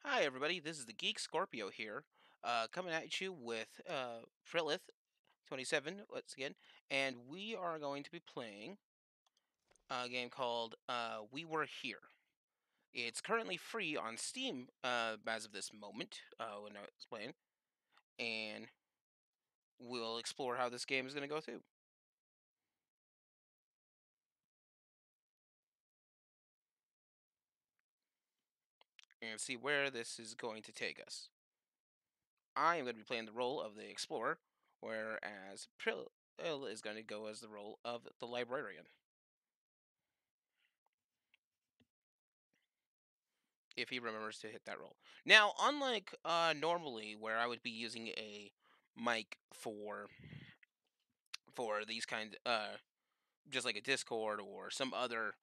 Hi, everybody. This is the Geek Scorpio here, coming at you with Frilith 27 once again, and we are going to be playing a game called We Were Here. It's currently free on Steam as of this moment when I was playing, and we'll explore how this game is going to go through and see where this is going to take us. I am going to be playing the role of the explorer, whereas Prill is going to go as the role of the librarian. If he remembers to hit that roll. Now, unlike normally where I would be using a mic for these kind just like a Discord or some other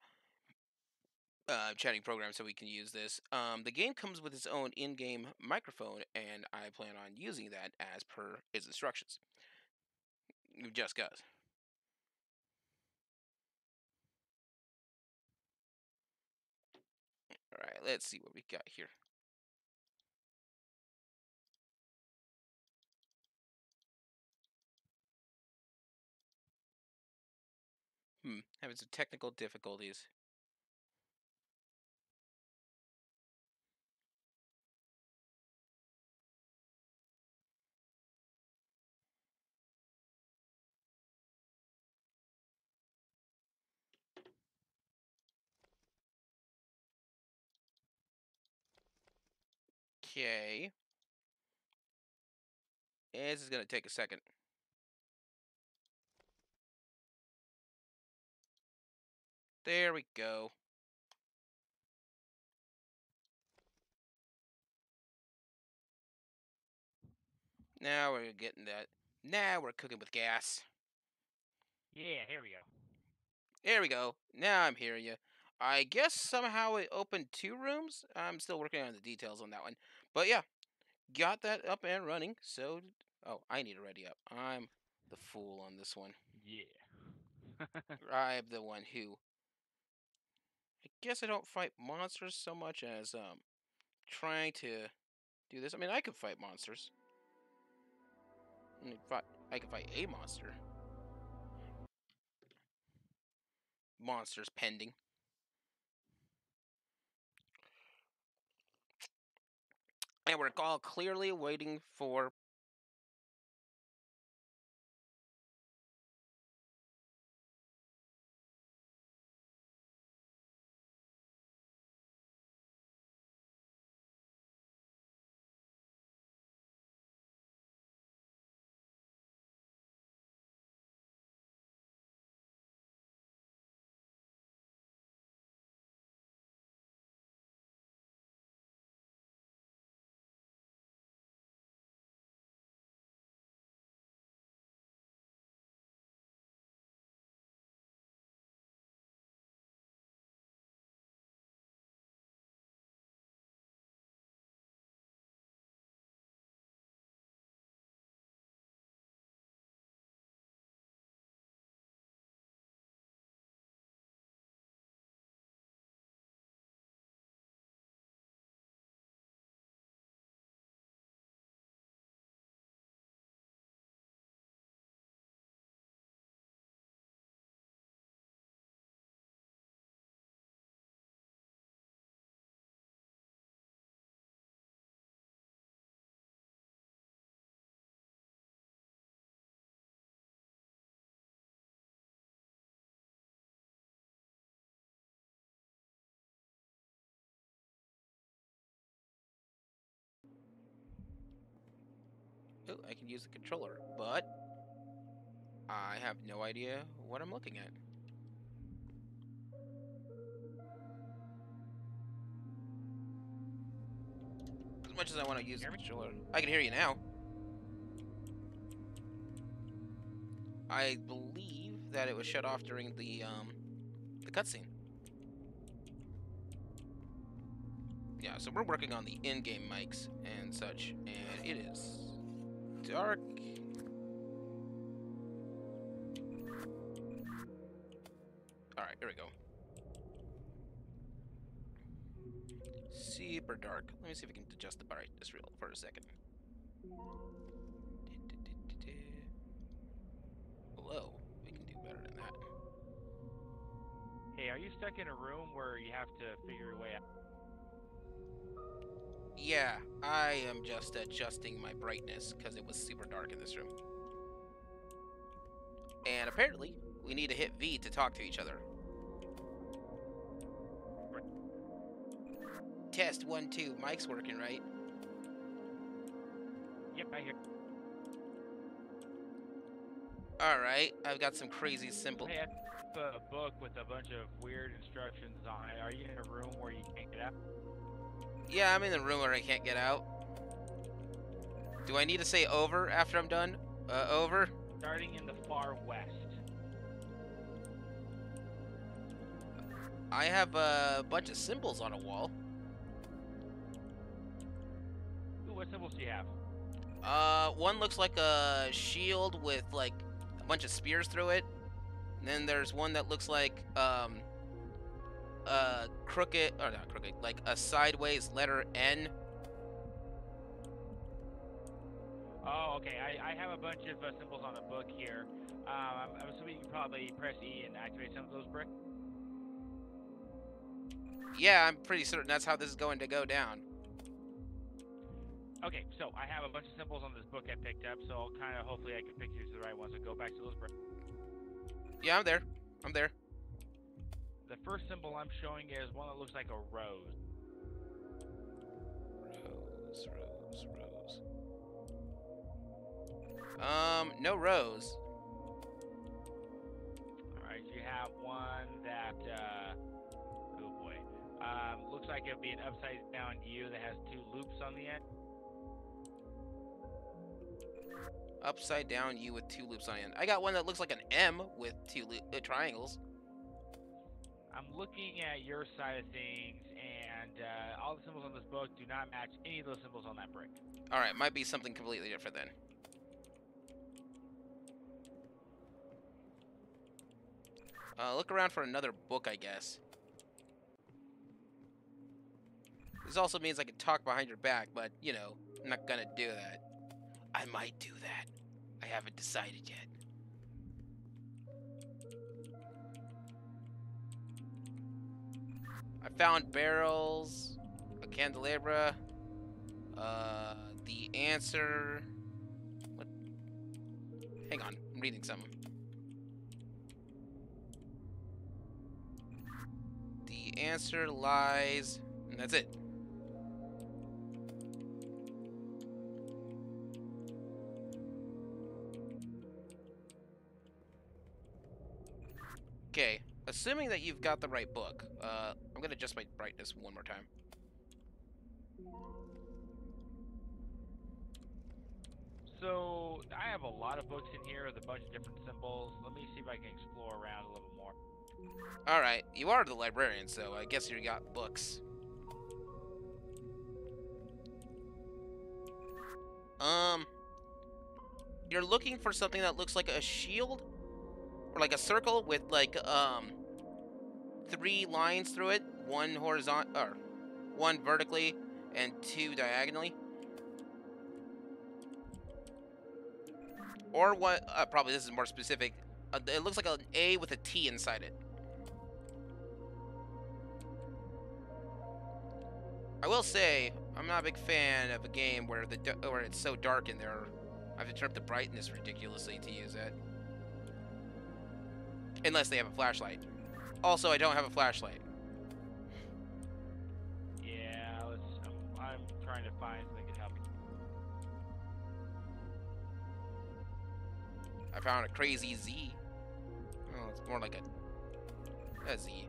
chatting program so we can use this. The game comes with its own in-game microphone, and I plan on using that as per its instructions. Just goes. All right, let's see what we got here. Having some technical difficulties. Okay, this is gonna take a second. There we go. Now we're getting that. Now we're cooking with gas. Yeah, here we go. There we go. Now I'm hearing you. I guess somehow it opened two rooms. I'm still working on the details on that one. But yeah, got that up and running. So, oh, I need to ready up. I'm the fool on this one. Yeah. I'm the one who. I guess I don't fight monsters so much as trying to do this. I mean, I can fight monsters. I can fight a monster. Monsters pending. And we're all clearly waiting for. Oh, I can use the controller, but I have no idea what I'm looking at. As much as I want to use the Hear me? controller, I can hear you now. I believe that it was shut off during the cutscene. Yeah, so we're working on the in-game mics and such, and it is dark. All right, here we go. See super dark. Let me see if I can adjust the brightness real for a second. Hello. We can do better than that. Hey, are you stuck in a room where you have to figure your way out? Yeah, I am just adjusting my brightness because it was super dark in this room. And apparently, we need to hit V to talk to each other. Test 1, 2. Mic's working, right? Yep, I hear. Alright, I've got some crazy So simple. hey, I have a book with a bunch of weird instructions on it. Are you in a room where you can't get out? Yeah, I'm in the room where I can't get out. Do I need to say over after I'm done? Over? Starting in the far west. I have a bunch of symbols on a wall. Ooh, what symbols do you have? One looks like a shield with like a bunch of spears through it. And then there's one that looks like crooked or not crooked, like a sideways letter N. Oh, okay. I have a bunch of symbols on a book here. I'm assuming you can probably press E and activate some of those bricks. Yeah, I'm pretty certain that's how this is going to go down. Okay, so I have a bunch of symbols on this book I picked up, so kind of hopefully I can pick you to the right ones and go back to those bricks. Yeah, I'm there. I'm there. The first symbol I'm showing is one that looks like a rose. Rose. No rose. Alright, you have one that, oh boy, looks like it would be an upside down U that has two loops on the end. Upside down U with two loops on the end. I got one that looks like an M with two triangles. I'm looking at your side of things, and all the symbols on this book do not match any of those symbols on that brick. Alright, might be something completely different then. Look around for another book, I guess. This also means I can talk behind your back, but, you know, I'm not gonna do that. I might do that. I haven't decided yet. I found barrels, a candelabra, the answer. What? Hang on, I'm reading something. The answer lies, and that's it. Okay, assuming that you've got the right book, I'm gonna adjust my brightness one more time. So I have a lot of books in here with a bunch of different symbols. Let me see if I can explore around a little more. Alright, you are the librarian, so I guess you got books. You're looking for something that looks like a shield? Or like a circle with like, three lines through it. One horizontal, or one vertically, and two diagonally. Or what, probably this is more specific. It looks like an A with a T inside it. I will say, I'm not a big fan of a game where where it's so dark in there. I have to turn up the brightness ridiculously to use it. Unless they have a flashlight. Also, I don't have a flashlight. Yeah, I'm trying to find something that can help me. I found a crazy Z. Oh, it's more like a Z.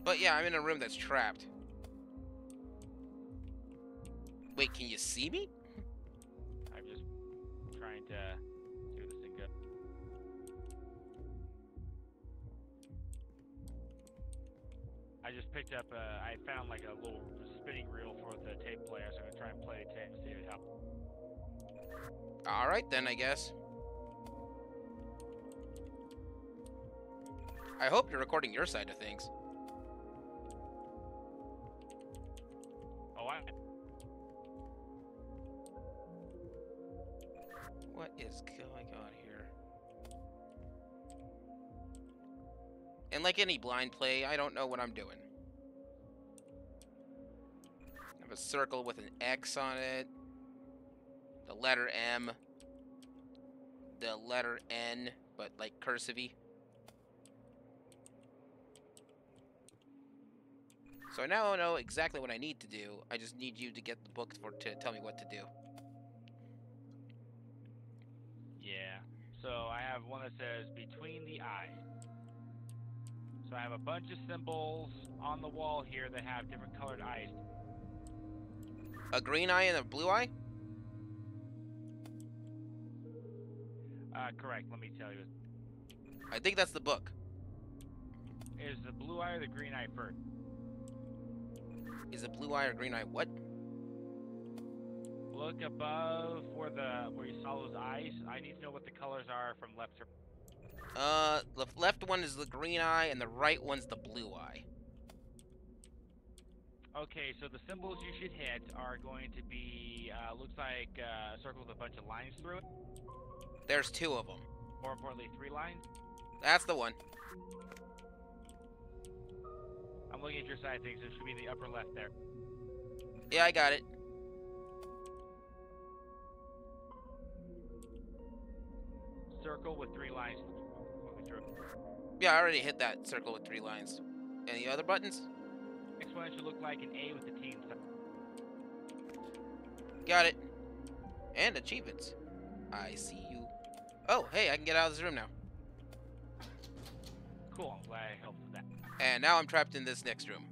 But yeah, I'm in a room that's trapped. Wait, can you see me? I'm just trying to see where this thing goes. I just picked up I found like a little spinning reel for the tape player, so I'm gonna try and play a tape, see All right then, I guess. I hope you're recording your side of things. Oh, I. What is going on here? And like any blind play, I don't know what I'm doing. I have a circle with an X on it, the letter M, the letter N, but like cursive-y. So I now know exactly what I need to do. I just need you to get the book to tell me what to do. Yeah. So I have one that says between the eyes. So I have a bunch of symbols on the wall here that have different colored eyes. A green eye and a blue eye? Correct. Let me tell you. I think that's the book. Is the blue eye or the green eye first? Is it blue eye or green eye? What? Look above where you saw those eyes. I need to know what the colors are from left to right. The left one is the green eye and the right one's the blue eye. Okay, so the symbols you should hit are going to be, looks like a circle with a bunch of lines through it. There's two of them. More importantly, 3 lines. That's the one. I'm looking at your side of things. It should be in the upper left there. Yeah, I got it. Circle with 3 lines through. Yeah, I already hit that circle with 3 lines. Any other buttons? Next one should look like an A with a T inside. Got it. And achievements. I see you. Oh, hey, I can get out of this room now. Cool. I'm glad I helped with that. And now I'm trapped in this next room.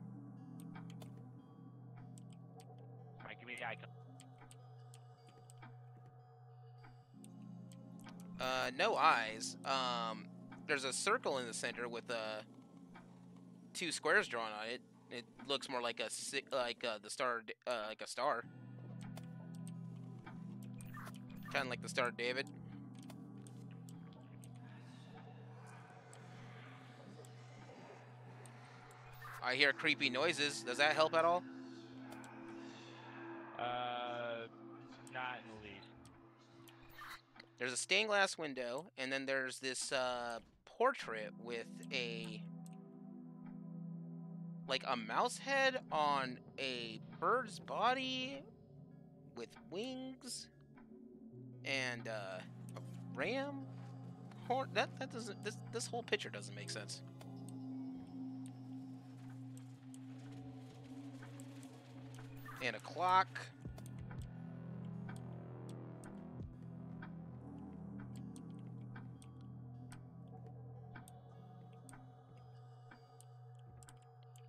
Alright, give me the icon. No eyes. There's a circle in the center with 2 squares drawn on it. It looks more like the star, like a star. Kind of like the Star of David. I hear creepy noises. Does that help at all? Not in the least. There's a stained glass window, and then there's this portrait with a mouse head on a bird's body with wings and a ram horn. That doesn't. This whole picture doesn't make sense. And a clock.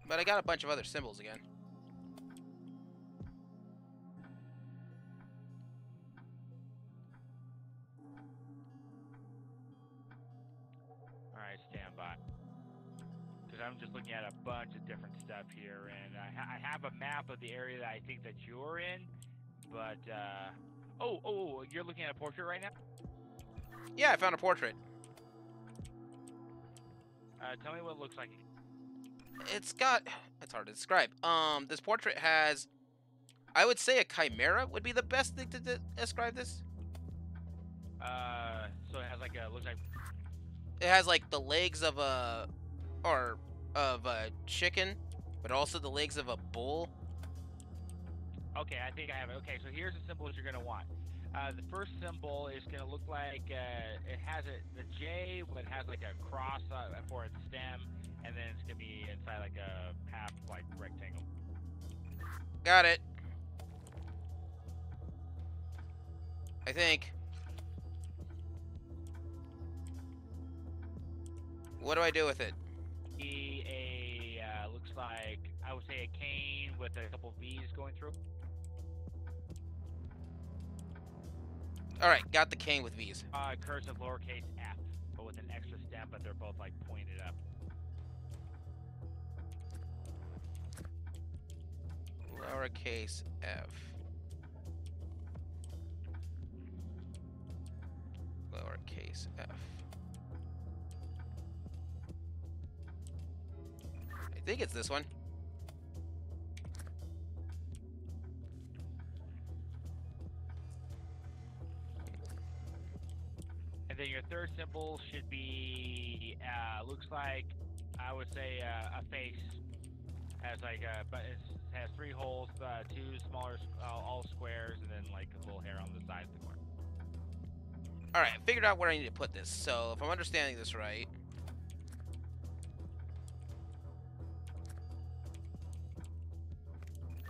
But I got a bunch of other symbols again. Alright, stand by. Because I'm just looking at a bunch of different stuff here, and I have a map of the area that I think that you're in, but, oh, you're looking at a portrait right now? Yeah, I found a portrait. Tell me what it looks like. It's hard to describe. This portrait has, I would say a chimera would be the best thing to describe this. So it has looks like. It has like the legs of a chicken, but also the legs of a bull. Okay, I think I have it. Okay, so here's the symbols you're gonna want. The first symbol is gonna look like it has the J, but it has like a cross for its stem, and then it's gonna be inside like a half rectangle. Got it. I think. What do I do with it? Looks like, I would say, a cane with a couple V's going through. All right, got the cane with V's. Cursive lowercase f, but with an extra stem, but they're both like pointed up. Lowercase f. lowercase f. I think it's this one. And then your third symbol should be, looks like, I would say a face. Has like but it has 3 holes, 2 smaller, all squares, and then like a little hair on the side of the corner. All right, I figured out where I need to put this. So if I'm understanding this right,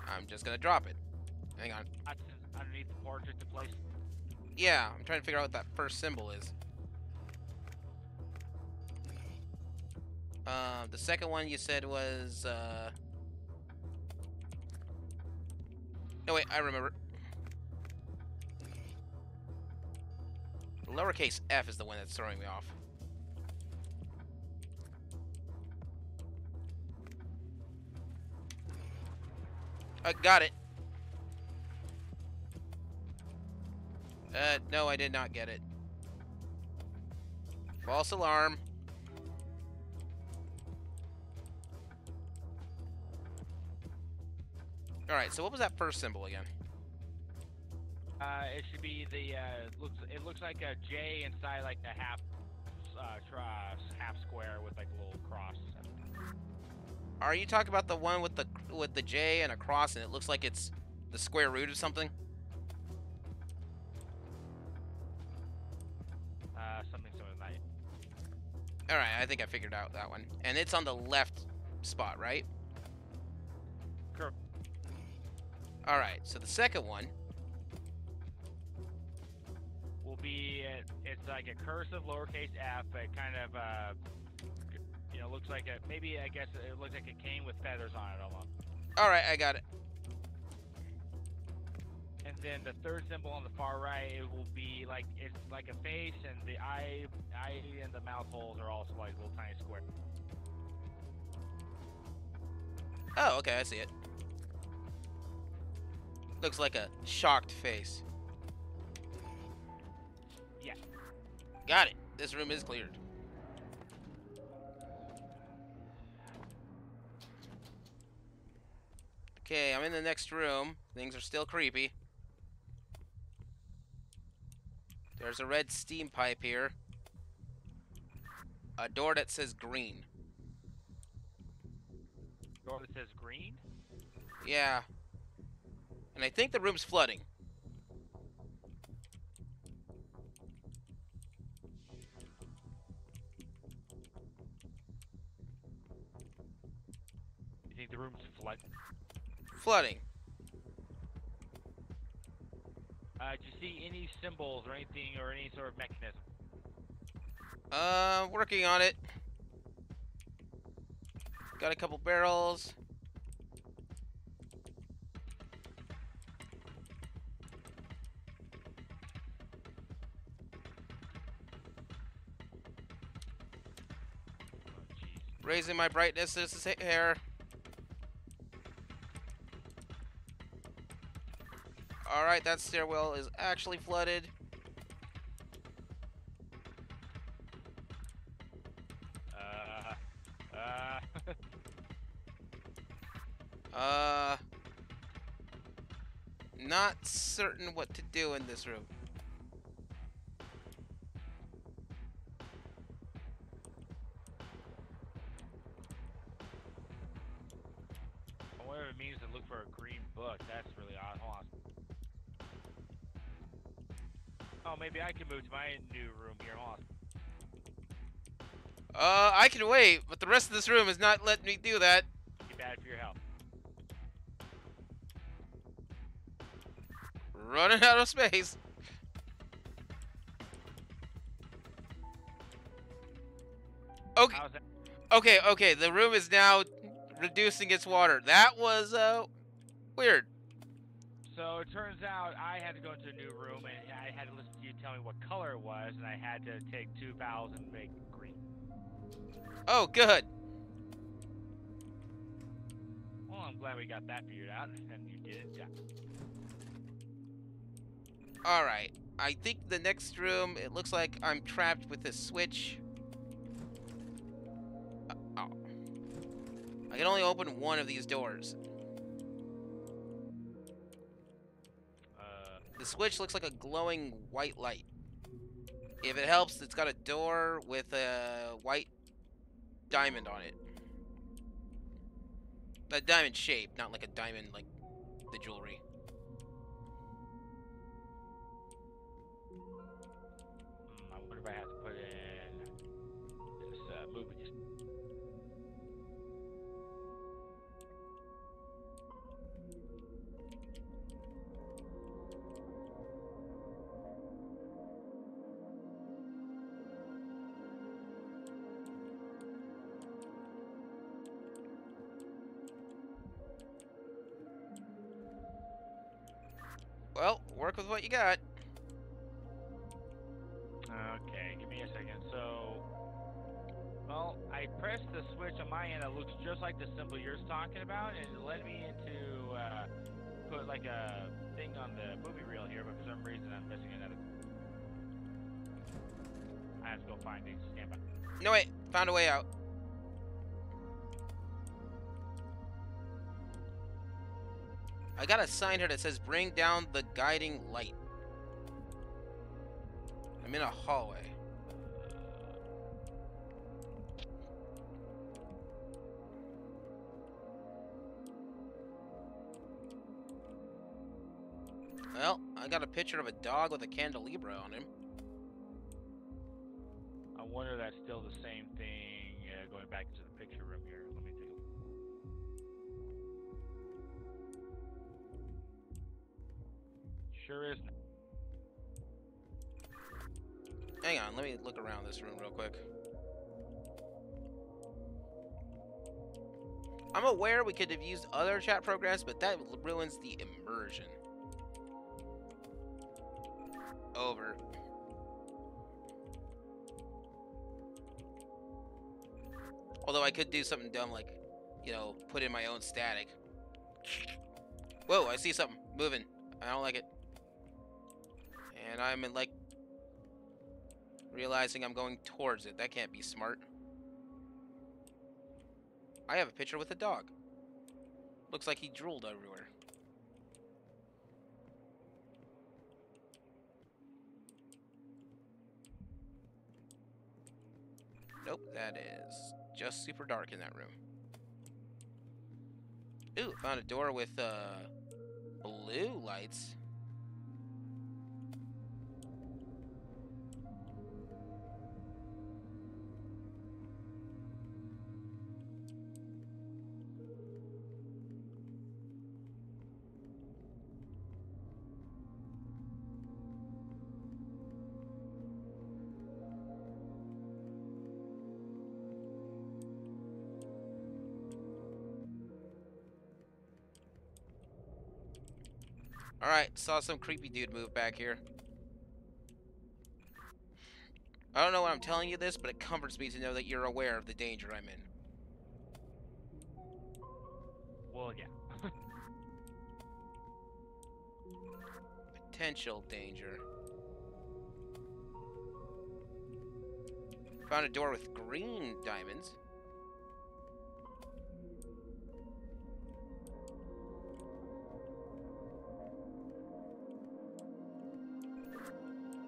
I'm just gonna drop it. Hang on. That's underneath the portrait to place. Yeah, I'm trying to figure out what that first symbol is. The second one you said was, no, wait, I remember. Lowercase f is the one that's throwing me off. I got it. No, I did not get it. False alarm. Alright, so what was that first symbol again? It should be the it looks like a J inside like the half square with like a little cross. Are you talking about the one with the J and a cross and it looks like it's the square root of something? Something like that. Alright, I think I figured out that one. And it's on the left spot, right? Correct. Alright, so the second one will be it's like a cursive lowercase f. It kind of looks like a maybe I guess it looks like a cane with feathers on it almost. Alright, I got it. And then the third symbol on the far right, it will be like it's like a face, and the eye and the mouth holes are also like little tiny square. Oh, okay, I see it. Looks like a shocked face. Yeah. Got it. This room is cleared. Okay, I'm in the next room. Things are still creepy. There's a red steam pipe here. A door that says green. Door that says green? Yeah. And I think the room's flooding. You think the room's flooding? Flooding. Do you see any symbols or anything or any sort of mechanism? Working on it. Got a couple barrels. Oh, jeez. Raising my brightness this is here. Alright, that stairwell is actually flooded. Not certain what to do in this room. I wonder if it means to look for a green book. That's really odd. Hold on. Oh, maybe I can move to my new room here. Hold on. I can wait, but the rest of this room is not letting me do that. Be bad for your health. Running out of space. Okay, How's that? okay, the room is now reducing its water. That was, weird. So it turns out I had to go into a new room and I had to listen to you tell me what color it was, and I had to take 2 vowels and make it green. Oh, good. Well, I'm glad we got that figured out, and you did it. Yeah. Alright. I think the next room, it looks like I'm trapped with this switch. Oh. I can only open one of these doors. Uh, The switch looks like a glowing white light. If it helps, it's got a door with a white diamond on it. A diamond shape, not like a diamond like the jewelry. I wonder if I have to put in this movie. Well, work with what you got. Okay, give me a second. So, well, I pressed the switch on my end. It looks just like the symbol you're talking about, and it led me into put like a thing on the movie reel here, but for some reason I'm missing another. I have to go find these. Stand by. No, wait. Found a way out. I got a sign here that says bring down the guiding light. I'm in a hallway. Well, I got a picture of a dog with a candelabra on him. I wonder if that's still the same thing. Going back to the picture room here. Let me take a look. Sure is. Hang on, let me look around this room real quick. I'm aware we could have used other chat programs, but that ruins the immersion. Over. Although I could do something dumb like, you know, put in my own static. Whoa, I see something moving. I don't like it. And I'm in, like, realizing I'm going towards it. That can't be smart. I have a picture with a dog. Looks like he drooled everywhere. Nope, that is just super dark in that room. Ooh, found a door with blue lights. Alright, saw some creepy dude move back here. I don't know why I'm telling you this, but it comforts me to know that you're aware of the danger I'm in. Well, yeah. Potential danger. Found a door with green diamonds.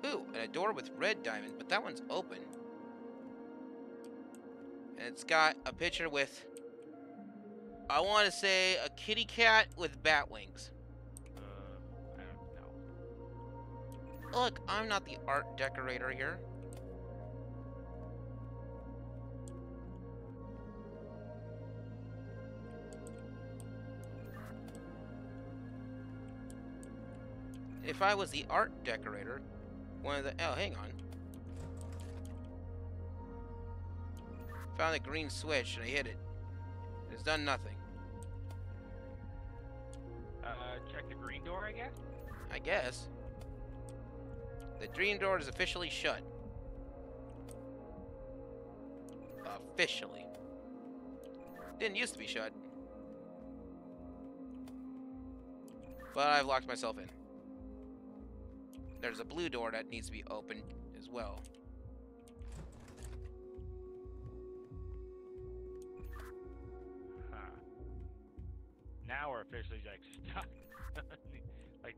Ooh, and a door with red diamonds, but that one's open. And it's got a picture with, I want to say, a kitty cat with bat wings. I don't know. Look, I'm not the art decorator here. If I was the art decorator, one of the... Oh, hang on. Found a green switch and I hit it. It's done nothing. Check the green door, I guess? I guess. The dream door is officially shut. Officially. Didn't used to be shut. But I've locked myself in. There's a blue door that needs to be opened as well. Huh. Now we're officially like stuck. Like,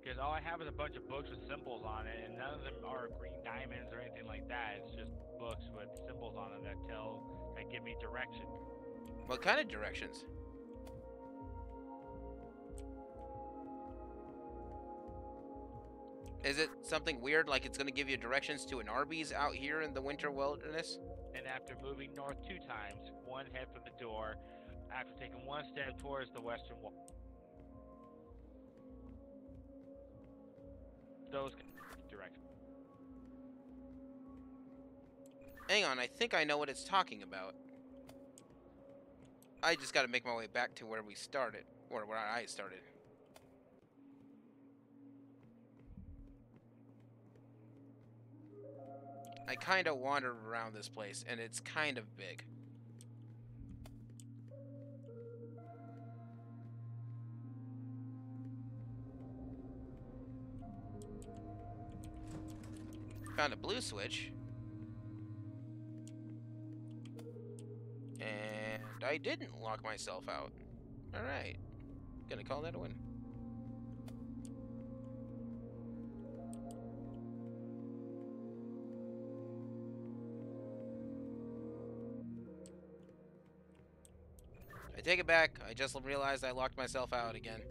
because all I have is a bunch of books with symbols on it, and none of them are green diamonds or anything like that. It's just books with symbols on them that give me direction. What kind of directions? Is it something weird, like it's going to give you directions to an Arby's out here in the winter wilderness? And after moving north 2 times, one head for the door. After taking one step towards the western wall, those directions. Hang on, I think I know what it's talking about. I just got to make my way back to where we started, or where I started. I kind of wandered around this place, and it's kind of big. Found a blue switch. And I didn't lock myself out. Alright. Gonna call that a win. I take it back. I just realized I locked myself out again.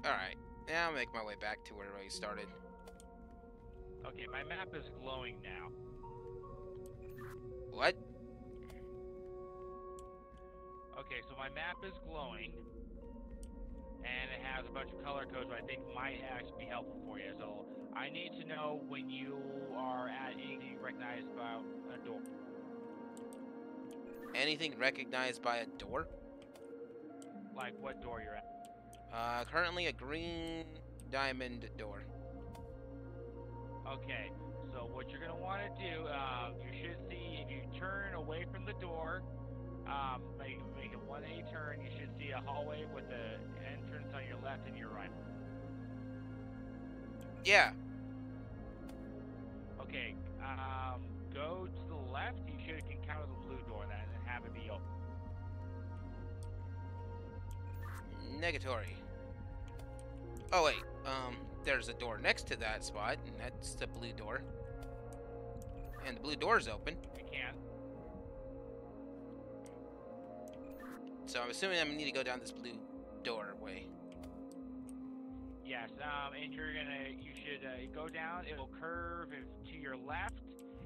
Alright. Now I'll make my way back to where I started. Okay, my map is glowing now. What? Okay, so my map is glowing, and it has a bunch of color codes that I think might actually be helpful for you. So I need to know when you are at anything recognized about a door. Anything recognized by a door? Like what door you're at. Currently a green diamond door. Okay, so what you're gonna want to do, you should see if you turn away from the door, make a 180 turn. You should see a hallway with the entrance on your left and your right. Yeah. Okay, go to the left. You should encounter the blue door then and have it be open. Negatory. Oh wait, there's a door next to that spot, and that's the blue door. And the blue door's open. You can. So I'm assuming I'm gonna need to go down this blue doorway. Yes, and you should go down. It'll curve to your left,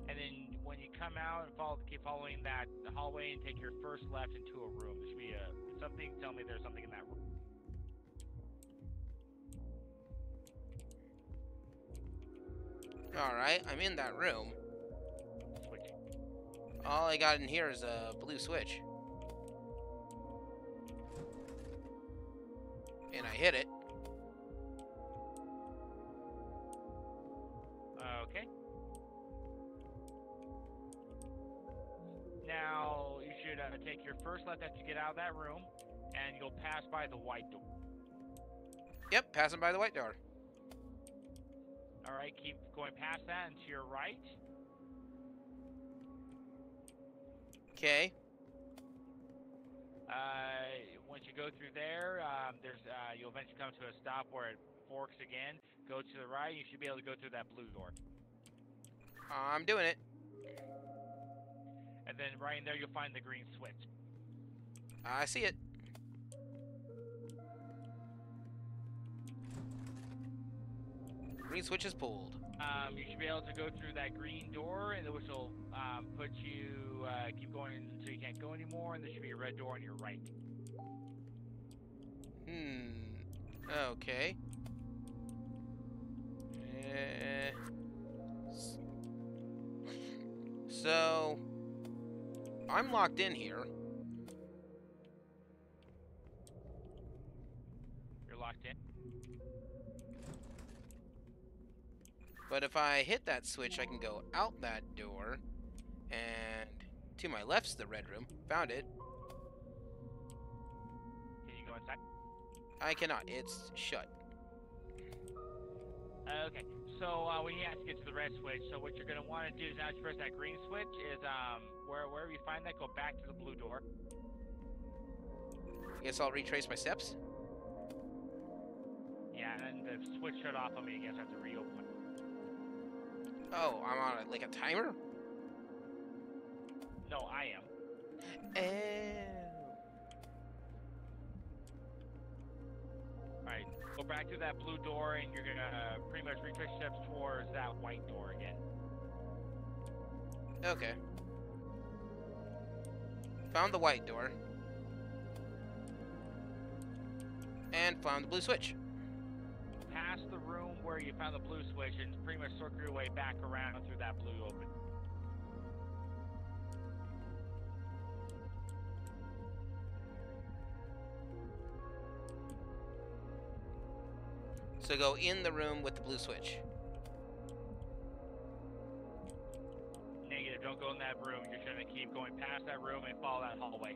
and then when you come out and keep following that hallway and take your first left into a room. There should be something. Tell me there's something in that room. Alright, I'm in that room. Switching. All I got in here is a blue switch. And I hit it. Okay. Now you should take your first left after you get out of that room, and you'll pass by the white door. Yep, passing by the white door. All right, keep going past that and to your right. Okay. Once you go through there, you'll eventually come to a stop where it forks again. Go to the right. You should be able to go through that blue door. I'm doing it. And then right in there, you'll find the green switch. I see it. Green switch is pulled. You should be able to go through that green door, and which will put you keep going until you can't go anymore. And there should be a red door on your right. Okay. So I'm locked in here. You're locked in. But if I hit that switch, I can go out that door And to my left's the red room. Found it. Can you go inside? I cannot. It's shut. Okay. So we have to get to the red switch. So what you're gonna want to do is now that you press that green switch is wherever you find that, go back to the blue door. I guess I'll retrace my steps. Yeah, and then the switch shut off on me. I guess I have to reopen it. Oh, I'm on like a timer? No, I am. Oh. Alright, go back to that blue door and you're gonna pretty much retrace steps towards that white door again. Okay. Found the white door. And found the blue switch. Past the room where you found the blue switch and pretty much circle your way back around through that blue open. So go in the room with the blue switch. Negative, don't go in that room. You're just gonna keep going past that room and follow that hallway.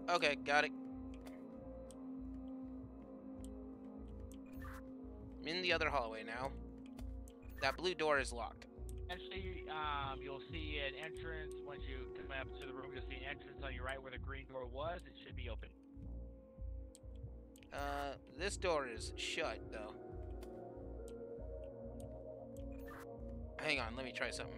Okay, got it. I'm in the other hallway now. That blue door is locked. Eventually, you'll see an entrance. Once you come up to the room, you'll see an entrance on your right where the green door was. It should be open. This door is shut, though. Hang on, let me try something.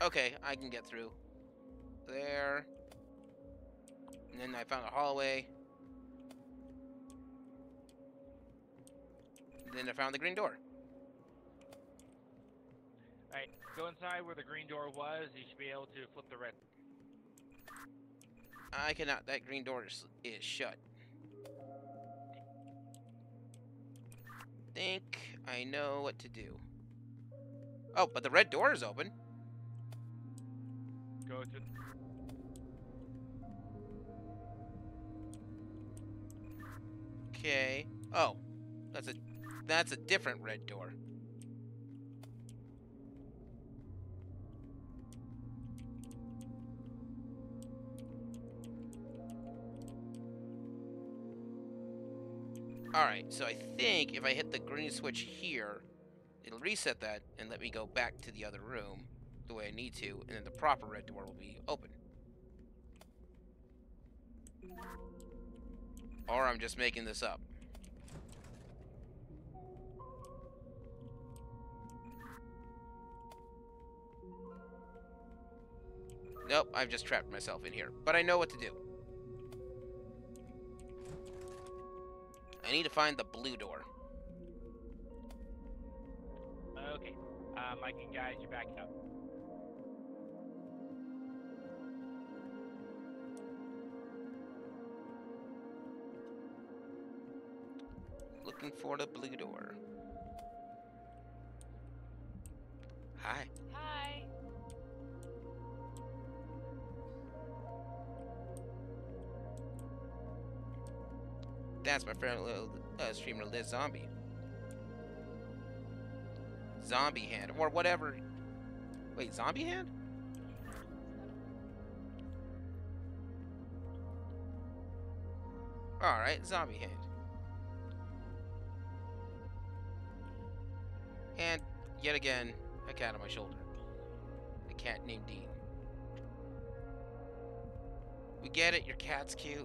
Okay, I can get through. There. And then I found a hallway. And then I found the green door. Alright, go inside where the green door was. You should be able to flip the red. I cannot. That green door is shut. Think I know what to do. Oh, but the red door is open. Go to. Okay. Oh, that's a different red door. Alright, so I think if I hit the green switch here, it'll reset that and let me go back to the other room the way I need to, and then the proper red door will be open. Or I'm just making this up. Nope, I've just trapped myself in here. But I know what to do. I need to find the blue door. Okay, I can guide you back up. Looking for the blue door. Hi. Hi. That's my friend, little streamer Liz Zombie. Zombie Hand, or whatever. Wait, Zombie Hand? Alright, Zombie Hand. And, yet again, a cat on my shoulder. A cat named Dean. We get it, your cat's cute.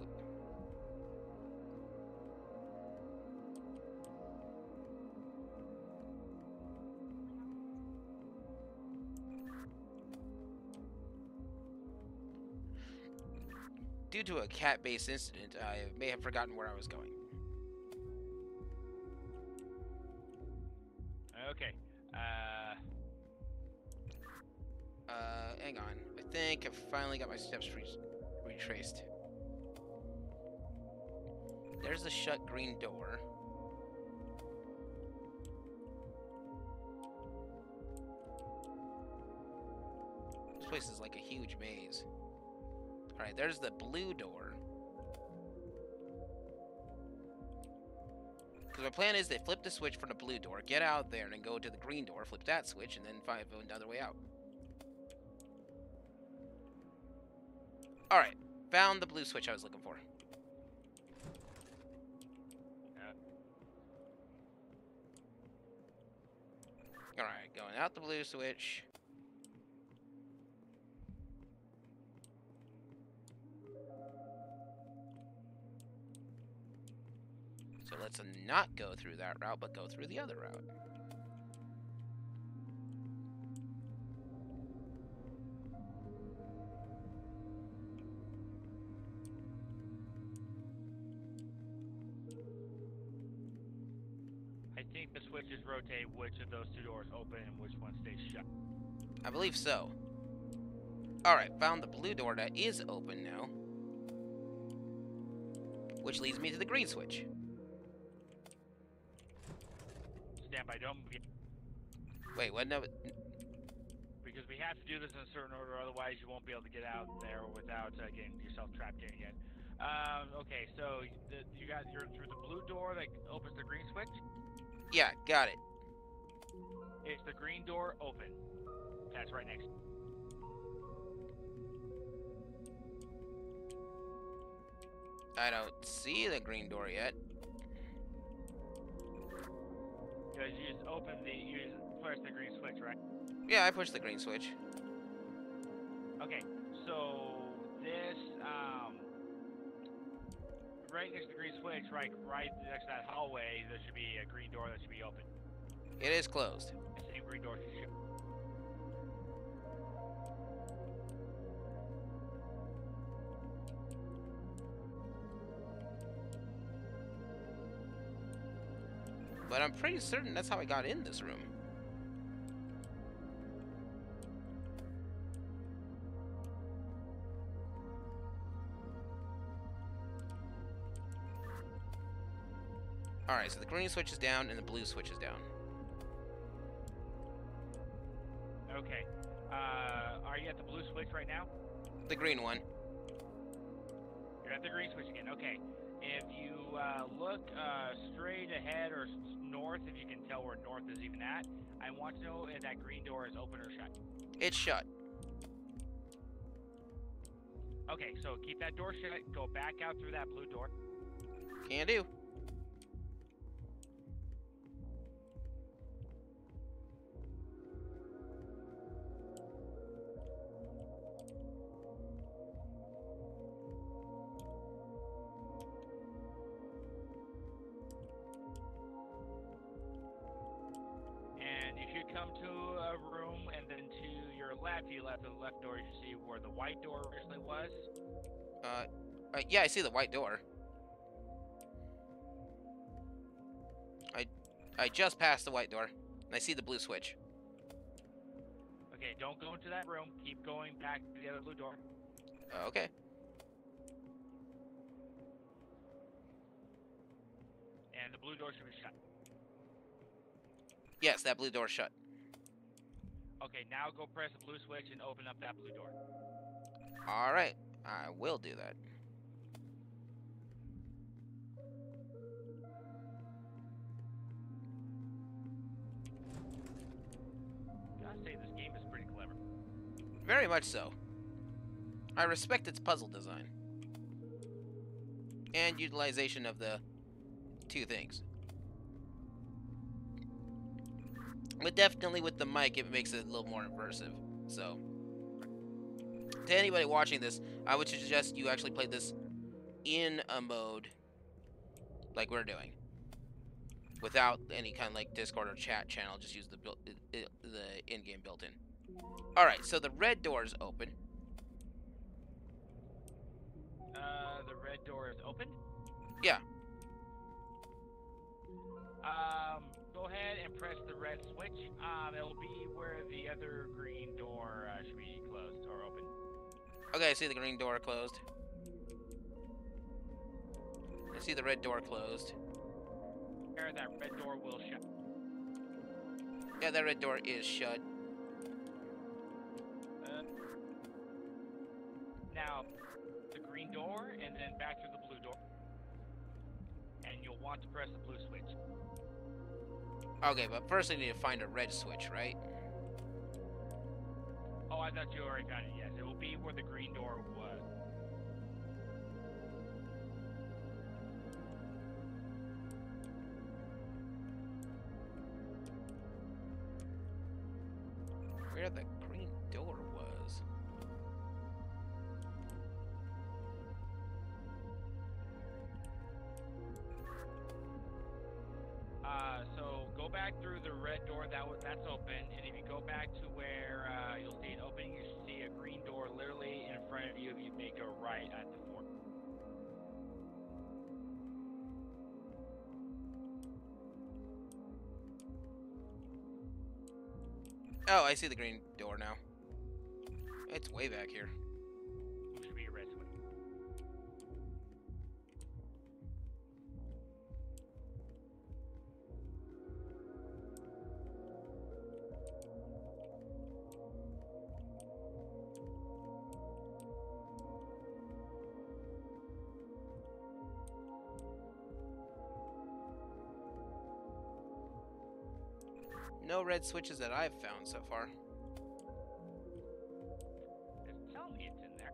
Due to a cat-based incident, I may have forgotten where I was going. Okay. Hang on. I think I've finally got my steps retraced. There's the shut green door. place is like a huge maze. Alright, there's the blue door. Because my plan is they flip the switch from the blue door, get out there, and then go to the green door, flip that switch, and then find another way out. Alright, found the blue switch I was looking for. Alright, going out the blue switch. So let's not go through that route, but go through the other route. I think the switches rotate which of those two doors open and which one stays shut. I believe so. Alright, found the blue door that is open now. Which leads me to the green switch. Stand by, don't move. Wait, what? No. Because we have to do this in a certain order, otherwise you won't be able to get out there without getting yourself trapped in again. Okay, so you're through the blue door that opens the green switch. Yeah, got it. It's the green door open. That's right next. I don't see the green door yet. Because you just press the green switch, right? Yeah, I pushed the green switch. Okay, so this, right next to the green switch, right next to that hallway, there should be a green door that should be open. It is closed. The same green door should be. But I'm pretty certain that's how I got in this room. Alright, so the green switch is down and the blue switch is down. Okay. Are you at the blue switch right now? The green one. You're at the green switch again. Okay. If you look straight ahead or north, if you can tell where north is even at, I want to know if that green door is open or shut. It's shut. Okay, so keep that door shut. Go back out through that blue door. Can do. Come to a room, and then to your left, the left door, you see where the white door originally was. Yeah, I see the white door. I just passed the white door, and I see the blue switch. Okay, don't go into that room. Keep going back to the other blue door. Okay. And the blue door should be shut. Yes, that blue door shut. Okay, now go press the blue switch and open up that blue door. Alright, I will do that. Gotta say, this game is pretty clever. Very much so. I respect its puzzle design. And utilization of the two things. But definitely with the mic, it makes it a little more immersive. So, to anybody watching this, I would suggest you actually play this in a mode like we're doing, without any kind of like Discord or chat channel. Just use the in-game built-in. All right, so the red door is open. The red door is open? Yeah. Go ahead and press the red switch. It'll be where the other green door should be closed or open. Okay, I see the green door closed. I see the red door closed. There, that red door will shut. Yeah, that red door is shut. then back through the blue door. And you'll want to press the blue switch. Okay, but first I need to find a red switch, right? Oh, I thought you already found it. Yes, it will be where the green door was. Where the green door was. So go back through the red door that's open, and if you go back to where you'll see an opening, you should see a green door literally in front of you. You may go right at the fort. Oh, I see the green door now. It's way back here. Which should be a red switch. No red switches that I've found so far. Just tell me it's in there.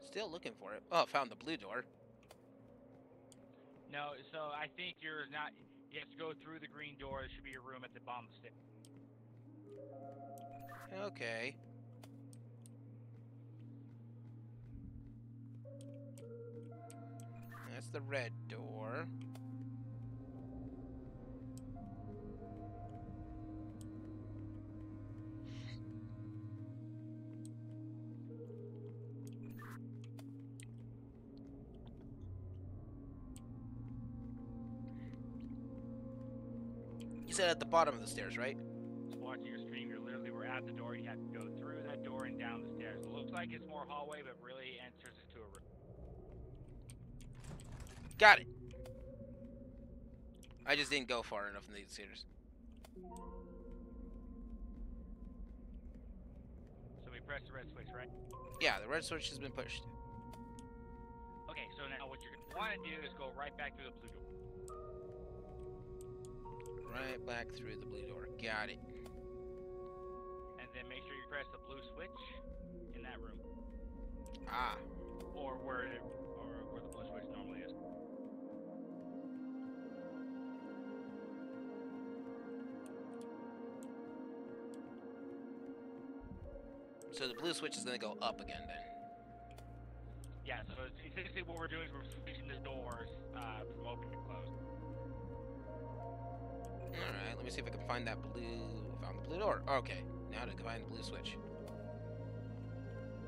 Still looking for it. Oh, found the blue door. No, so I think you're not. You have to go through the green door. There should be a room at the bottom of the stairs. Okay. That's the red door. You said at the bottom of the stairs, right? Just watching your stream, you were at the door. You have to go through that door and down the stairs. It looks like it's more hallway, but really enters into a room. Got it. I just didn't go far enough in these stairs. So we press the red switch, right? Yeah, the red switch has been pushed. Okay, so now what you're going to want to do is go right back through the blue door. Right back through the blue door. Got it. And then make sure you press the blue switch in that room. Ah. Or where the blue switch normally is. So the blue switch is going to go up again then. Yeah, so essentially what we're doing is we're switching the doors from open to closed. Alright, let me see if I can find that blue... Found the blue door. Okay, now to find the blue switch.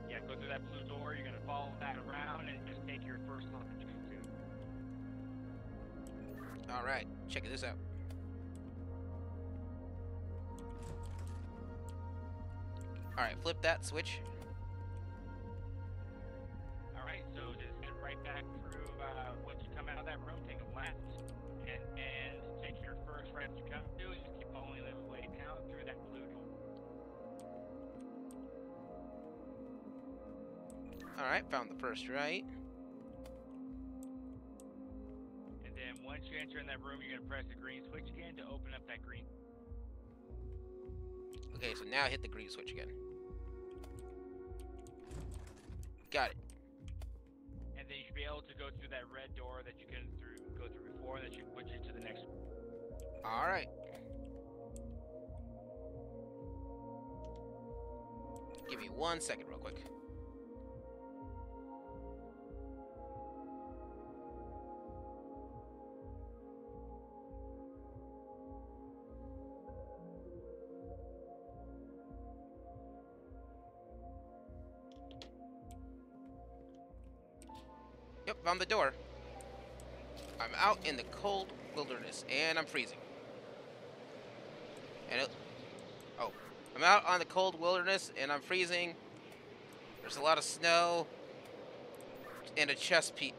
Yeah, go through that blue door, you're going to follow that around and just take your first look at you two. Alright, check this out. Alright, flip that switch. Alright, so just head right back through, once you come out of that room, take a left, and take your first right you come to, and just keep following this way down through that blue door. Alright, found the first right. And then once you enter in that room, you're going to press the green switch again to open up that green. Okay, so now hit the green switch again. Got it. And then you should be able to go through that red door that you couldn't go through before, and that should put you to the next one. Alright. Give me 1 second real quick. Yep, found the door. I'm out in the cold wilderness, and I'm freezing. And oh, I'm out on the cold wilderness, and I'm freezing. There's a lot of snow. and a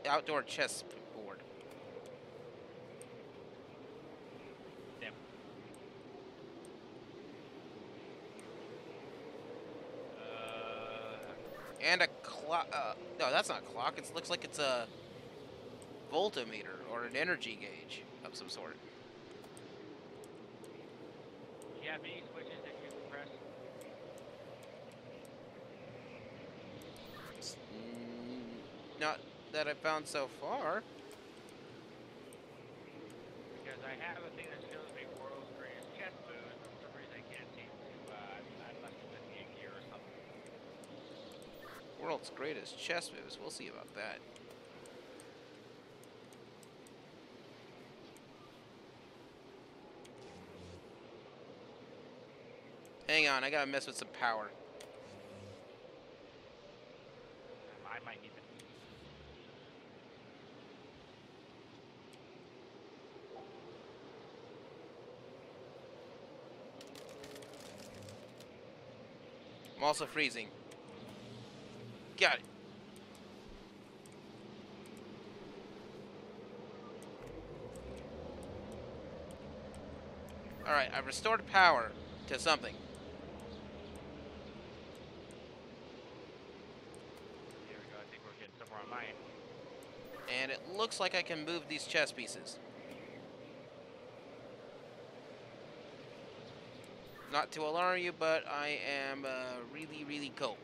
outdoor chess board. Damn. And a clock. No, that's not a clock. It looks like it's a voltmeter or an energy gauge of some sort. Do you have any switches that you can press? Not that I found so far. Because I have a thing that shows me world's greatest chess moves, but for some reason I can't seem to. I must have been in gear or something. World's greatest chess moves. We'll see about that. Hang on, I gotta mess with some power. I might need that. I'm also freezing. Got it. Alright, I've restored power to something. There we go. I think we're getting somewhere on my end. And it looks like I can move these chess pieces. Not to alarm you, but I am really, really cold.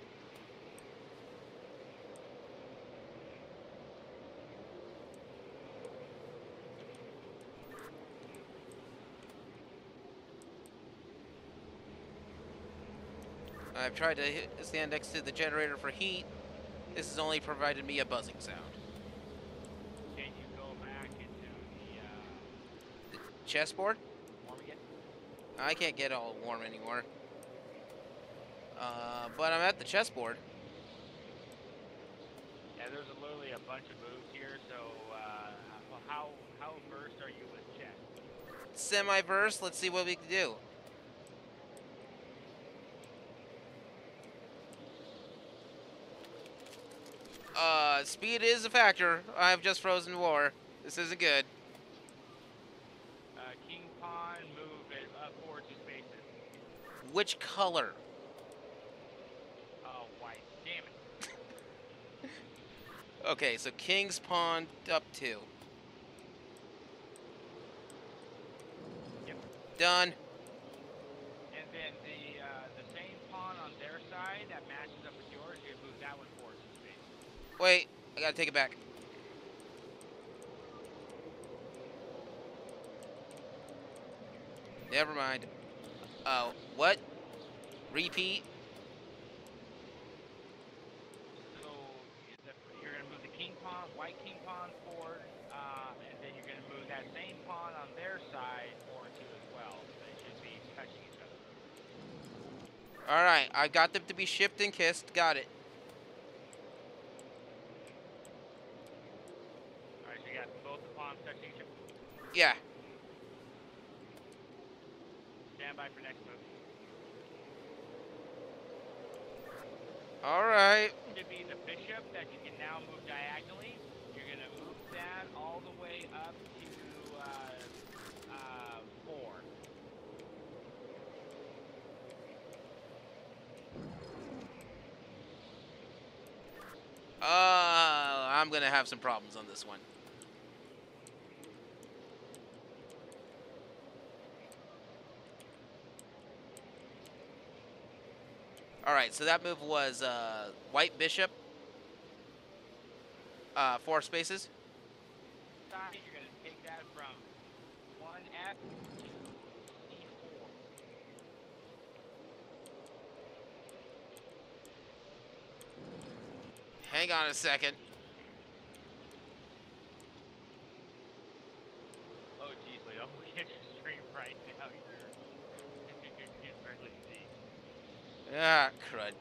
I've tried to stand next to the generator for heat. This has only provided me a buzzing sound. Can you go back into the Chessboard? warm again? I can't get all warm anymore. But I'm at the chessboard. Yeah, there's literally a bunch of moves here. So, how versed are you with chess? Semi-verse. Let's see what we can do. Speed is a factor. I've just frozen war. This isn't good. King pawn, move it up forward 2 spaces. Which color? Oh, white. Damn it. Okay, so king's pawn up 2. Yep. Done. And then the same pawn on their side that matches up with yours, you move that one forward 2 spaces. Wait, I gotta take it back. Never mind. Oh, what? Repeat? So you're going to move the king pawn, white king pawn forward, and then you're going to move that same pawn on their side forward 2 as well. They should be touching each other. Alright, I got them to be shipped and kissed. Got it. Alright, so you got both the pawns touching each other. Yeah. Stand by for next move. Alright. Should be the bishop that you can now move diagonally. You're going to move that all the way up to 4. I'm gonna have some problems on this one. Alright, so that move was white bishop. 4 spaces. Side, you're going to take that from 1F to C4. Hang on a second. Oh, geez, Leo, look at your stream right now. You can barely see. Ah, crud.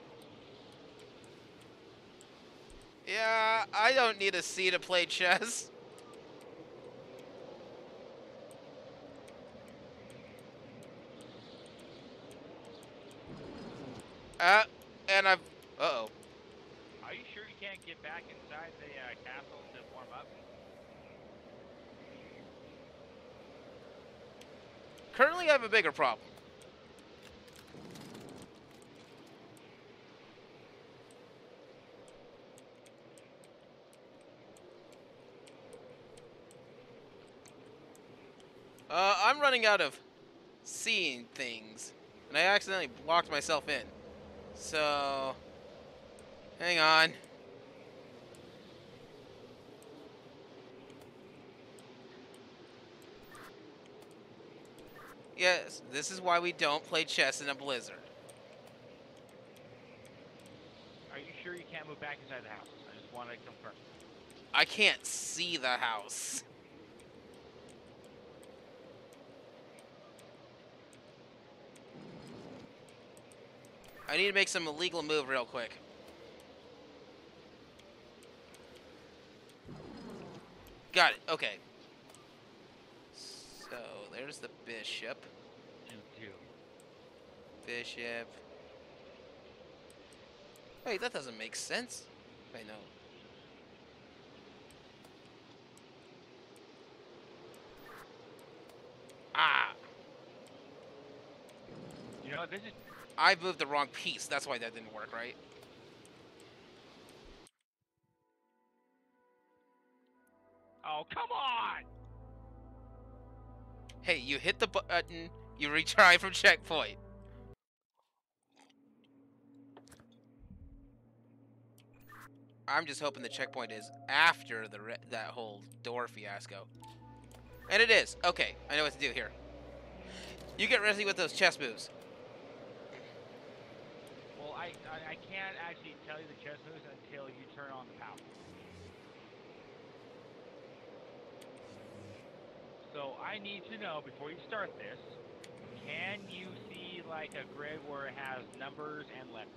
Yeah, I don't need a C to play chess. And I've... Uh-oh. Are you sure you can't get back inside the castle to warm up? Currently, I have a bigger problem. I'm running out of seeing things, and I accidentally blocked myself in. So, hang on. Yes, this is why we don't play chess in a blizzard. Are you sure you can't move back inside the house? I just want to confirm. I can't see the house. I need to make some illegal move real quick. Got it. Okay. So, there's the bishop. Do. Bishop. Wait, that doesn't make sense. I know. Ah! You know what? This is. I moved the wrong piece. That's why that didn't work, right? Oh, come on! Hey, you hit the button. You retry from checkpoint. I'm just hoping the checkpoint is after that whole door fiasco. And it is. Okay, I know what to do here. You get ready with those chess moves. Well, I can't actually tell you the chess moves until you turn on the power. So I need to know before you start this, can you see like a grid where it has numbers and letters?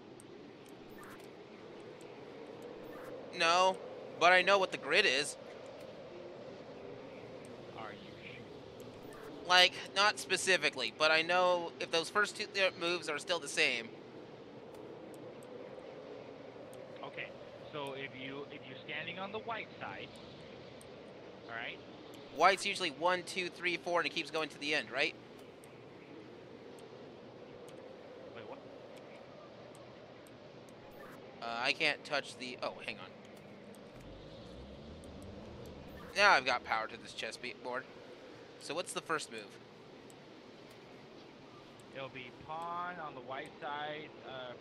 No, but I know what the grid is. Are you sure? Like, not specifically, but I know if those first two moves are still the same. Okay. So if you're standing on the white side, all right? White's usually 1, 2, 3, 4, and it keeps going to the end, right? Wait, what? I can't touch the... Oh, hang on. Now I've got power to this chess board. So what's the first move? It'll be pawn on the white side,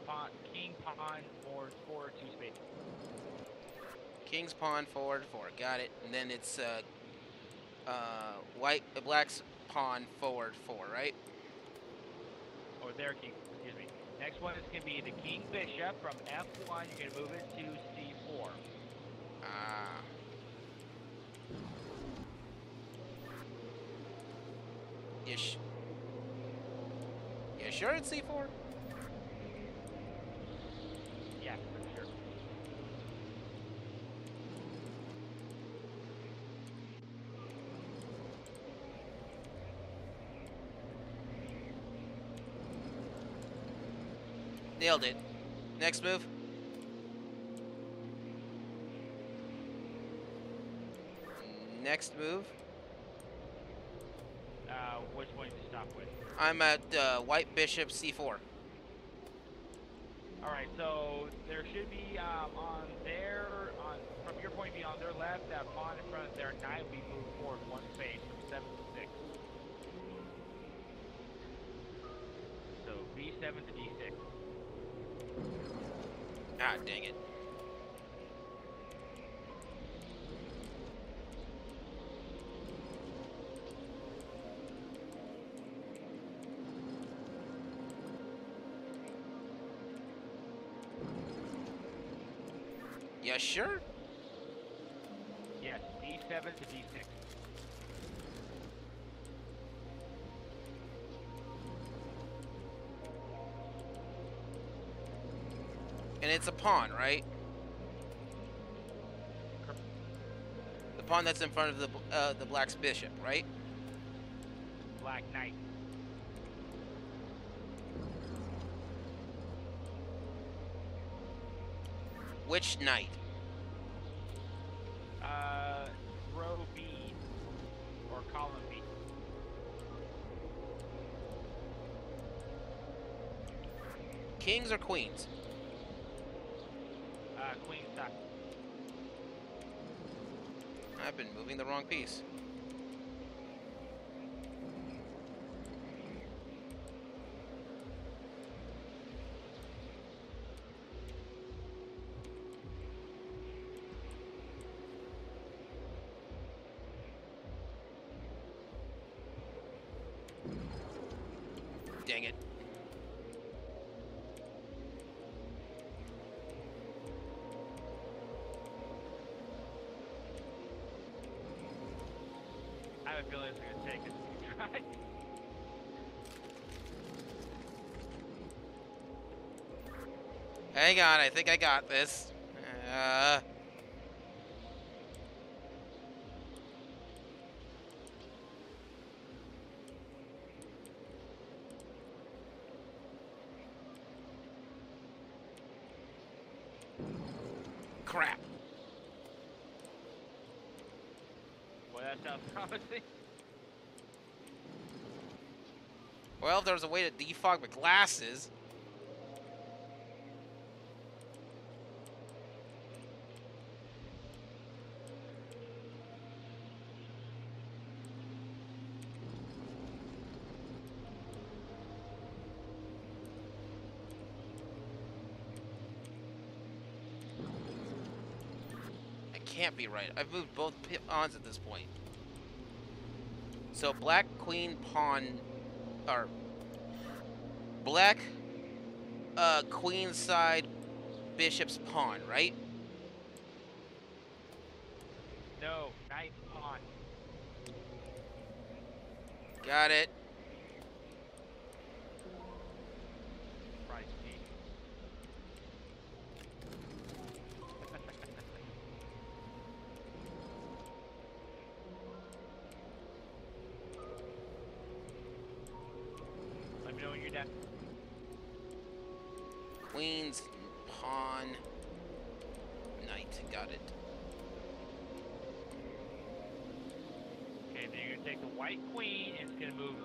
pawn, king, pawn, forward, 2 spades. King's pawn, forward, 4. Got it. And then it's black's pawn, forward, 4, right? Or their king, excuse me. Next one is going to be the king bishop from f1. You're going to move it to c4. Ah. Ish. You sure it's c4? Yeah, for sure. Nailed it. Next move. Next move. Which one did you stop with? I'm at white bishop c4. All right, so there should be from your point of view on their left, that pawn in front of their knight will be moved forward 1 space from 7 to 6. So b7 to d6. Ah, dang it. Yeah, sure? Yes, d7 to d6. And it's a pawn, right? The pawn that's in front of the black's bishop, right? Black knight. Which knight? Kings or queens? Queen side. I've been moving the wrong piece. Dang it. I have a feeling it's going to take us a try. Hang on, I think I got this. Uh, Crap. Boy, that sounds promising. Well, if there's a way to defog my glasses. I can't be right. I've moved both pawns at this point. So black queen pawn, or black queen side bishop's pawn, right? No, knight pawn. Got it. Price me. Let me know when you're done. Queen's pawn knight. Got it. Okay, then you're going to take the white queen, and it's going to move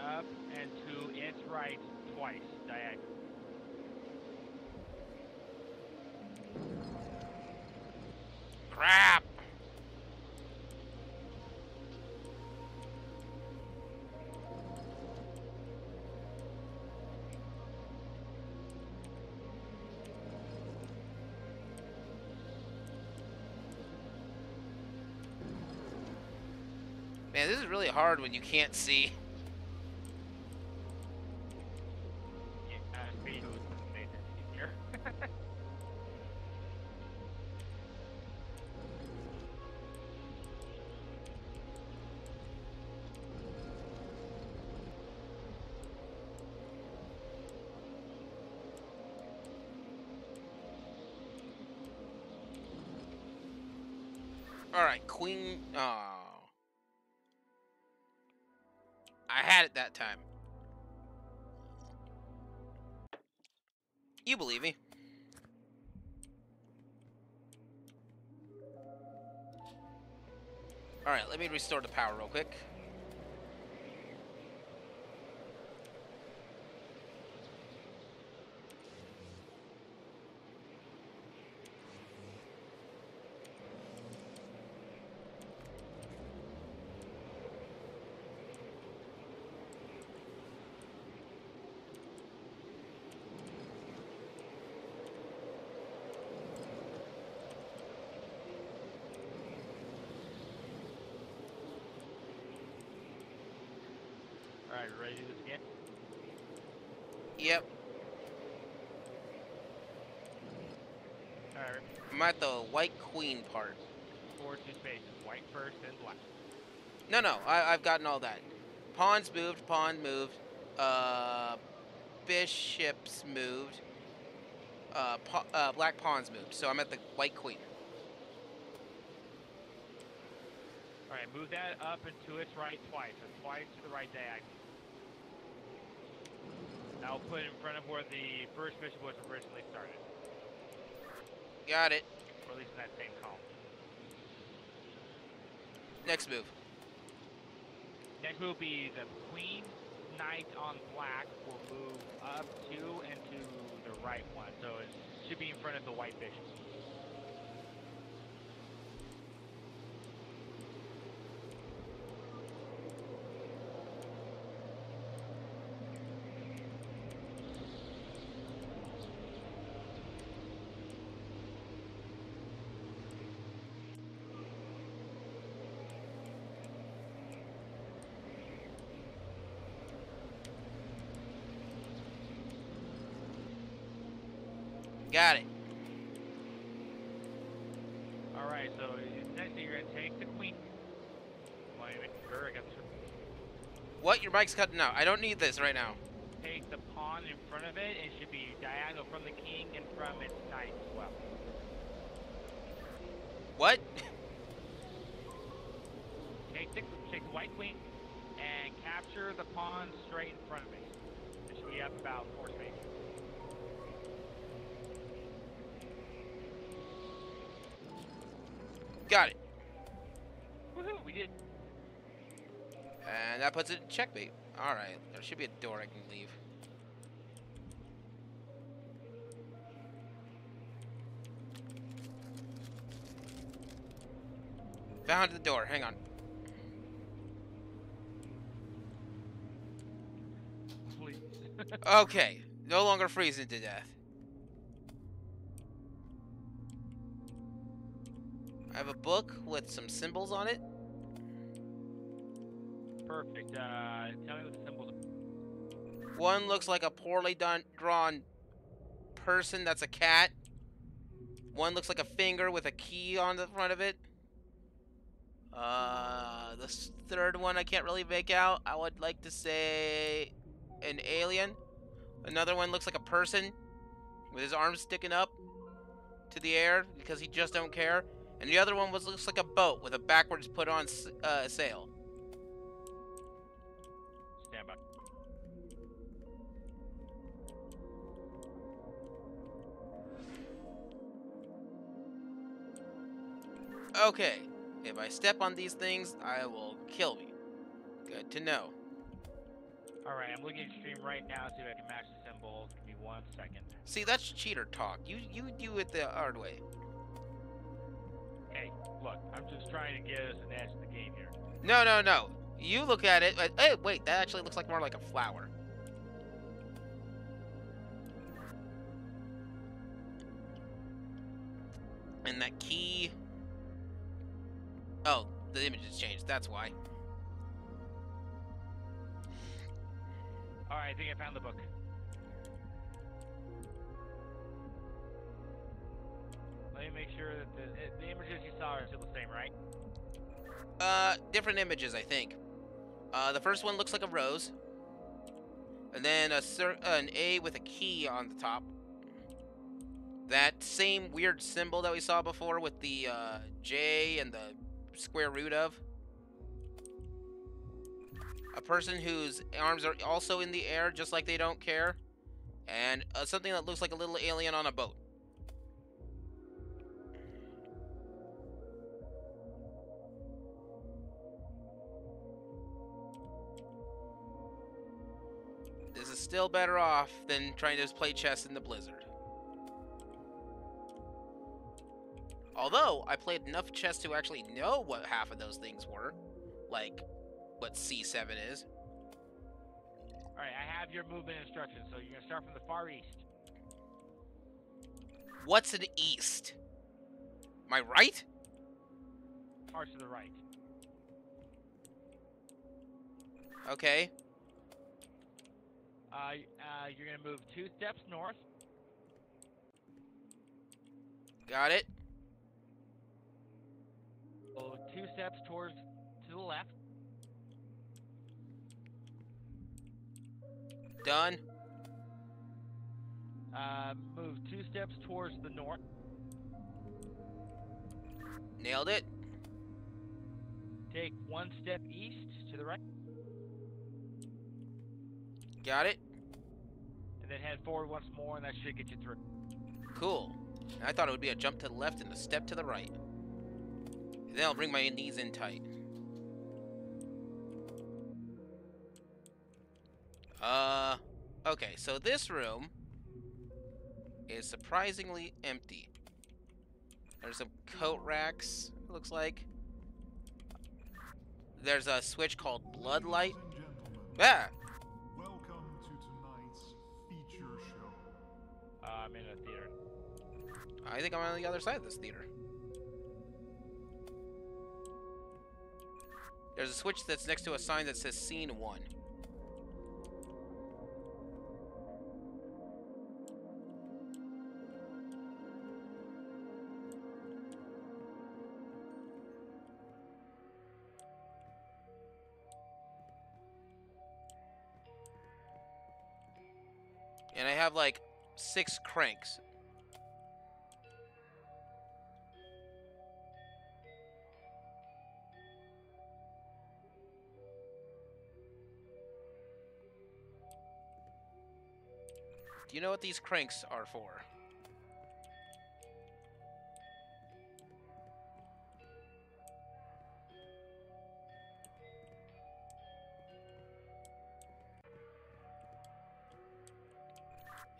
up and to its right twice, diagonal. Crap. Man, this is really hard when you can't see. Yeah, speed was made this easier. All right, queen. Oh, I had it that time. You believe me? All right, let me restore the power real quick. All right, ready to do this again? Yep, All right, I'm at the white queen part. forward two spaces. White first, then black. No, I've gotten all that. Pawns moved, pawn moved, uh, bishops moved, black pawns moved. So I'm at the white queen. All right, move that up and to its right twice. So twice to the right diagonal. Now put it in front of where the first bishop was originally started, Got it. or at least in that same column. Next move. Next will be the queen knight on black will move up 2 and to the right 1. So it should be in front of the white bishop. Got it. All right, so next you're going to take the queen. Wait, sure, I got this. What? Your mic's cutting out. I don't need this right now. Take the pawn in front of it. It should be diagonal from the king and from its knight as well. What? Take the white queen and capture the pawn straight in front of it. It should be up about 4 spaces. Got it. Woohoo, we did. And that puts it in checkmate. Alright, there should be a door I can leave. Found the door, hang on. Please. Okay, no longer freezing to death. I have a book with some symbols on it. Perfect. Tell me what the symbols are. One looks like a poorly drawn person that's a cat. One looks like a finger with a key on the front of it. The third one I can't really make out. I would like to say an alien. Another one looks like a person with his arms sticking up to the air because he just don't care. And the other one looks like a boat with a backwards put on sail. Stand by. Okay, if I step on these things, I will kill me. Good to know. Alright, I'm looking at your stream right now, see if I can match the symbols. Give me 1 second. See, that's cheater talk. You do it the hard way. Hey, look, I'm just trying to get us an edge in the game here. No. You look at it. Hey, wait, that actually looks like more like a flower. And that key. Oh, the image has changed. That's why. Alright, I think I found the book. Let me make sure that the images you saw are still the same, right? Different images, I think. The first one looks like a rose. And then an A with a key on the top. That same weird symbol that we saw before with the J and the square root of. A person whose arms are also in the air, just like they don't care. And something that looks like a little alien on a boat. This is still better off than trying to just play chess in the blizzard. Although, I played enough chess to actually know what half of those things were. Like, what C7 is. Alright, I have your movement instructions, so you're going to start from the far east. What's an east? My right? Far to the right. Okay. You're going to move 2 steps north. Got it. Go 2 steps to the left. Done. Move 2 steps towards the north. Nailed it. Take 1 step east to the right. Got it. And then head forward once more, and that should get you through. Cool. I thought it would be a jump to the left and a step to the right. And then I'll bring my knees in tight. Uh, okay, so this room is surprisingly empty. There's some coat racks, looks like. There's a switch called Bloodlight. Ladies and gentlemen, Ah! welcome to tonight's feature show. I'm in a theater. I think I'm on the other side of this theater. There's a switch that's next to a sign that says Scene 1. And I have like 6 cranks. Do you know what these cranks are for?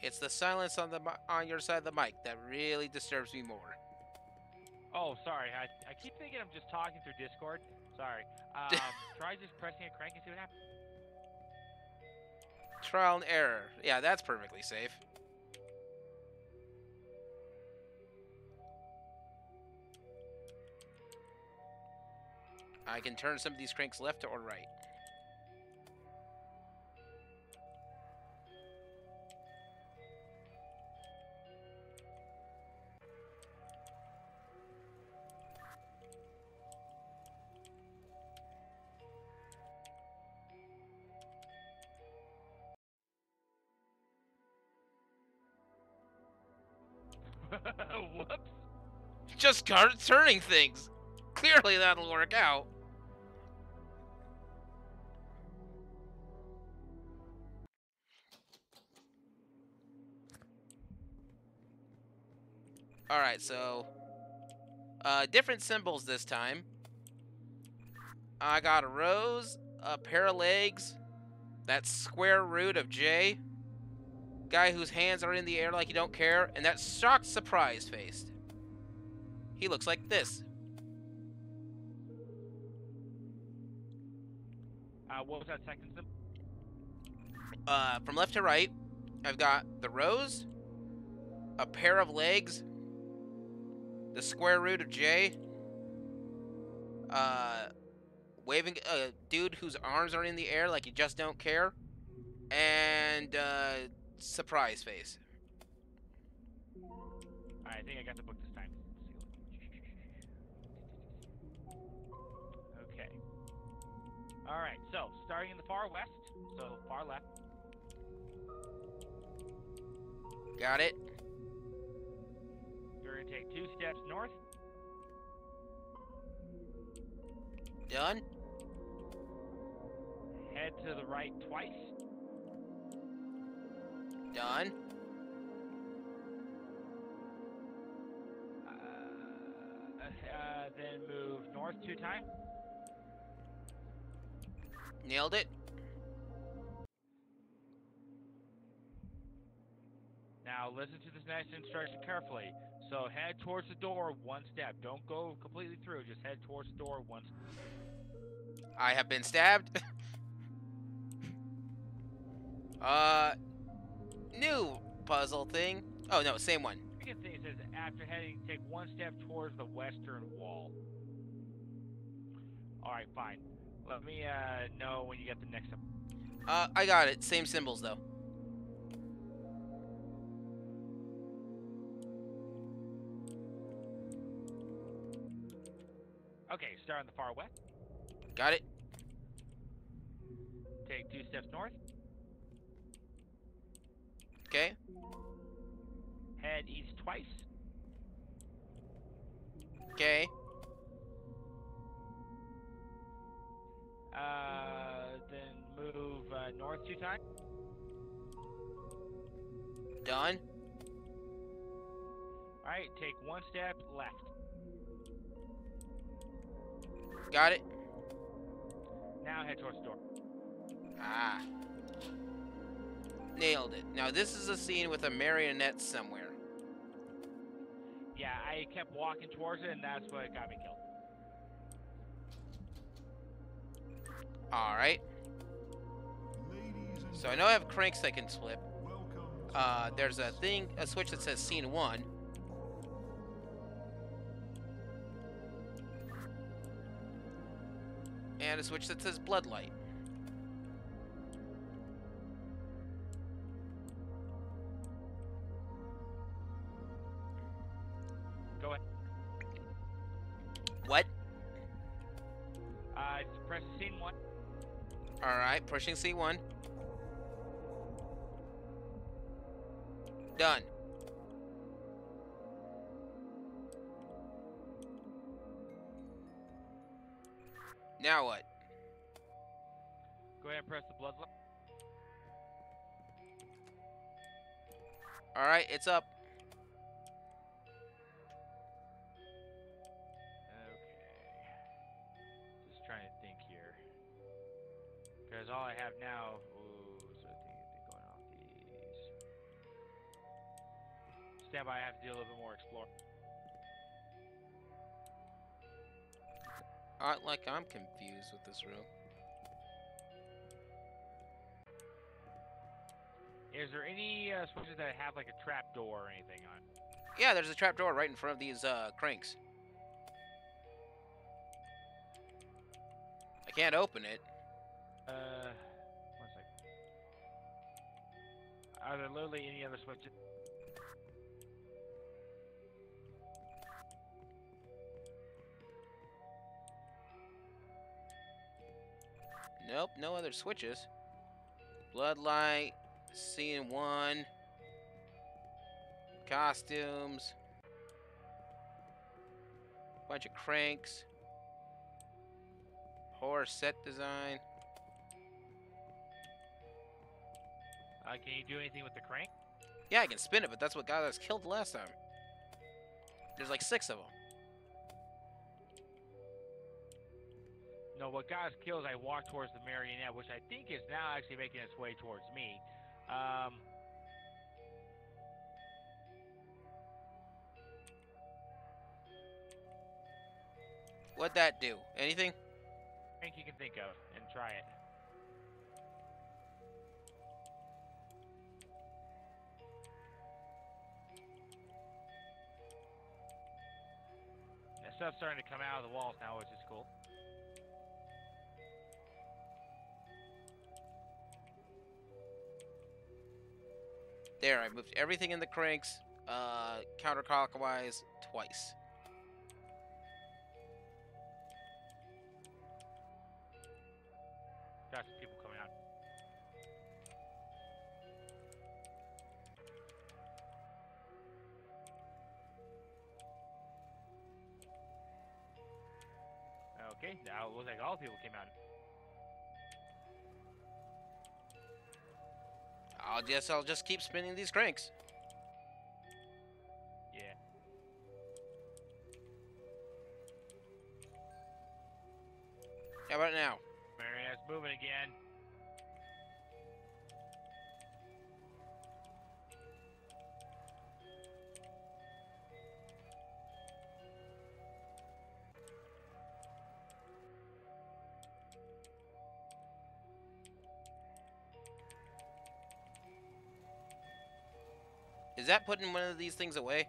It's the silence on on your side of the mic that really disturbs me more. Oh, sorry. I keep thinking I'm just talking through Discord. Sorry. Try just pressing a crank and see what happens. Trial and error. Yeah, that's perfectly safe. I can turn some of these cranks left or right. Whoops. Just start turning things. Clearly that'll work out. Alright, so different symbols this time. I got a rose, a pair of legs, that square root of J, guy whose hands are in the air like you don't care, and that shocked surprise face. He looks like this. What was that second symbol? From left to right, I've got the rose, a pair of legs, the square root of J, waving a dude whose arms are in the air like you just don't care, and surprise face. I think I got the book this time. Okay. All right. So starting in the far west, so far left. Got it. You're gonna take 2 steps north. Done. Head to the right twice. Done. Then move north 2 times. Nailed it. Now listen to this next instruction carefully. So head towards the door 1 step. Don't go completely through. Just head towards the door 1 step. I have been stabbed. New puzzle thing. Oh no, same one. The second thing says after heading, take 1 step towards the western wall. Alright, fine. Let me know when you get the next one. I got it. Same symbols though. Okay, start on the far west. Got it. Take 2 steps north. Okay. Head east twice. Okay. Then move north 2 times. Done. Alright, take 1 step left. Got it. Now head towards the door. Ah. Nailed it. Now this is a scene with a marionette somewhere. Yeah, I kept walking towards it, and that's what got me killed. All right. Ladies and So I know I have cranks I can flip. welcome to There's a switch that says scene 1. And a switch that says bloodlight. Go ahead. What? Press scene 1. All right, pushing C1. Done. Now what? Go ahead and press the bloodlight. All right, it's up. Okay. Just trying to think here. Because all I have now. Ooh, so I think going off these. Stand by, I have to do a little bit more explore. Like I'm confused with this room. Is there any switches that have like a trap door or anything on? Yeah, there's a trap door right in front of these cranks. I can't open it. One sec. Are there literally any other switches? Nope, no other switches. Bloodlight, scene 1, costumes, bunch of cranks, horror set design. Can you do anything with the crank? Yeah, I can spin it, but that's what got us killed last time. There's like 6 of them. No, what got us killed is I walked towards the marionette, which I think is now actually making its way towards me. What'd that do? Anything? Crank you can think of, and try it. That stuff's starting to come out of the walls now, which is cool. There, I moved everything in the cranks counterclockwise twice. Got some people coming out. Okay, now it looks like all the people came out. I'll just keep spinning these cranks. Yeah. How about now? Marionette's moving again. Is that putting one of these things away?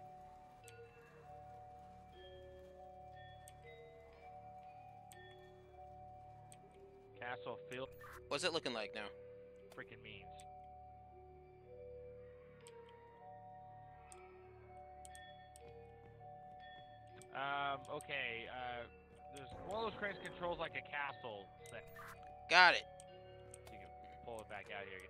Castle Field What's it looking like now? freaking means. Okay, there's one of those cranes controls like a castle thing. Got it. So you can pull it back out here.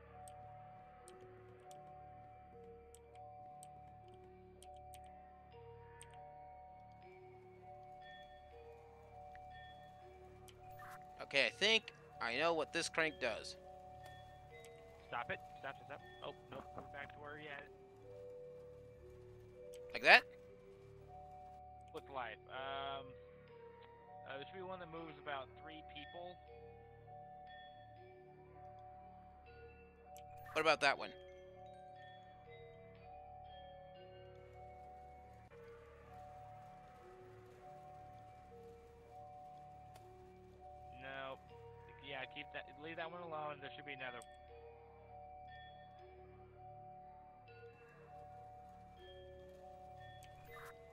Okay, I think I know what this crank does. Stop it. Stop, stop, stop. Oh, nope. Go back to where you had it. Like that? What's life? There should be one that moves about 3 people. What about that one? one. There should be another.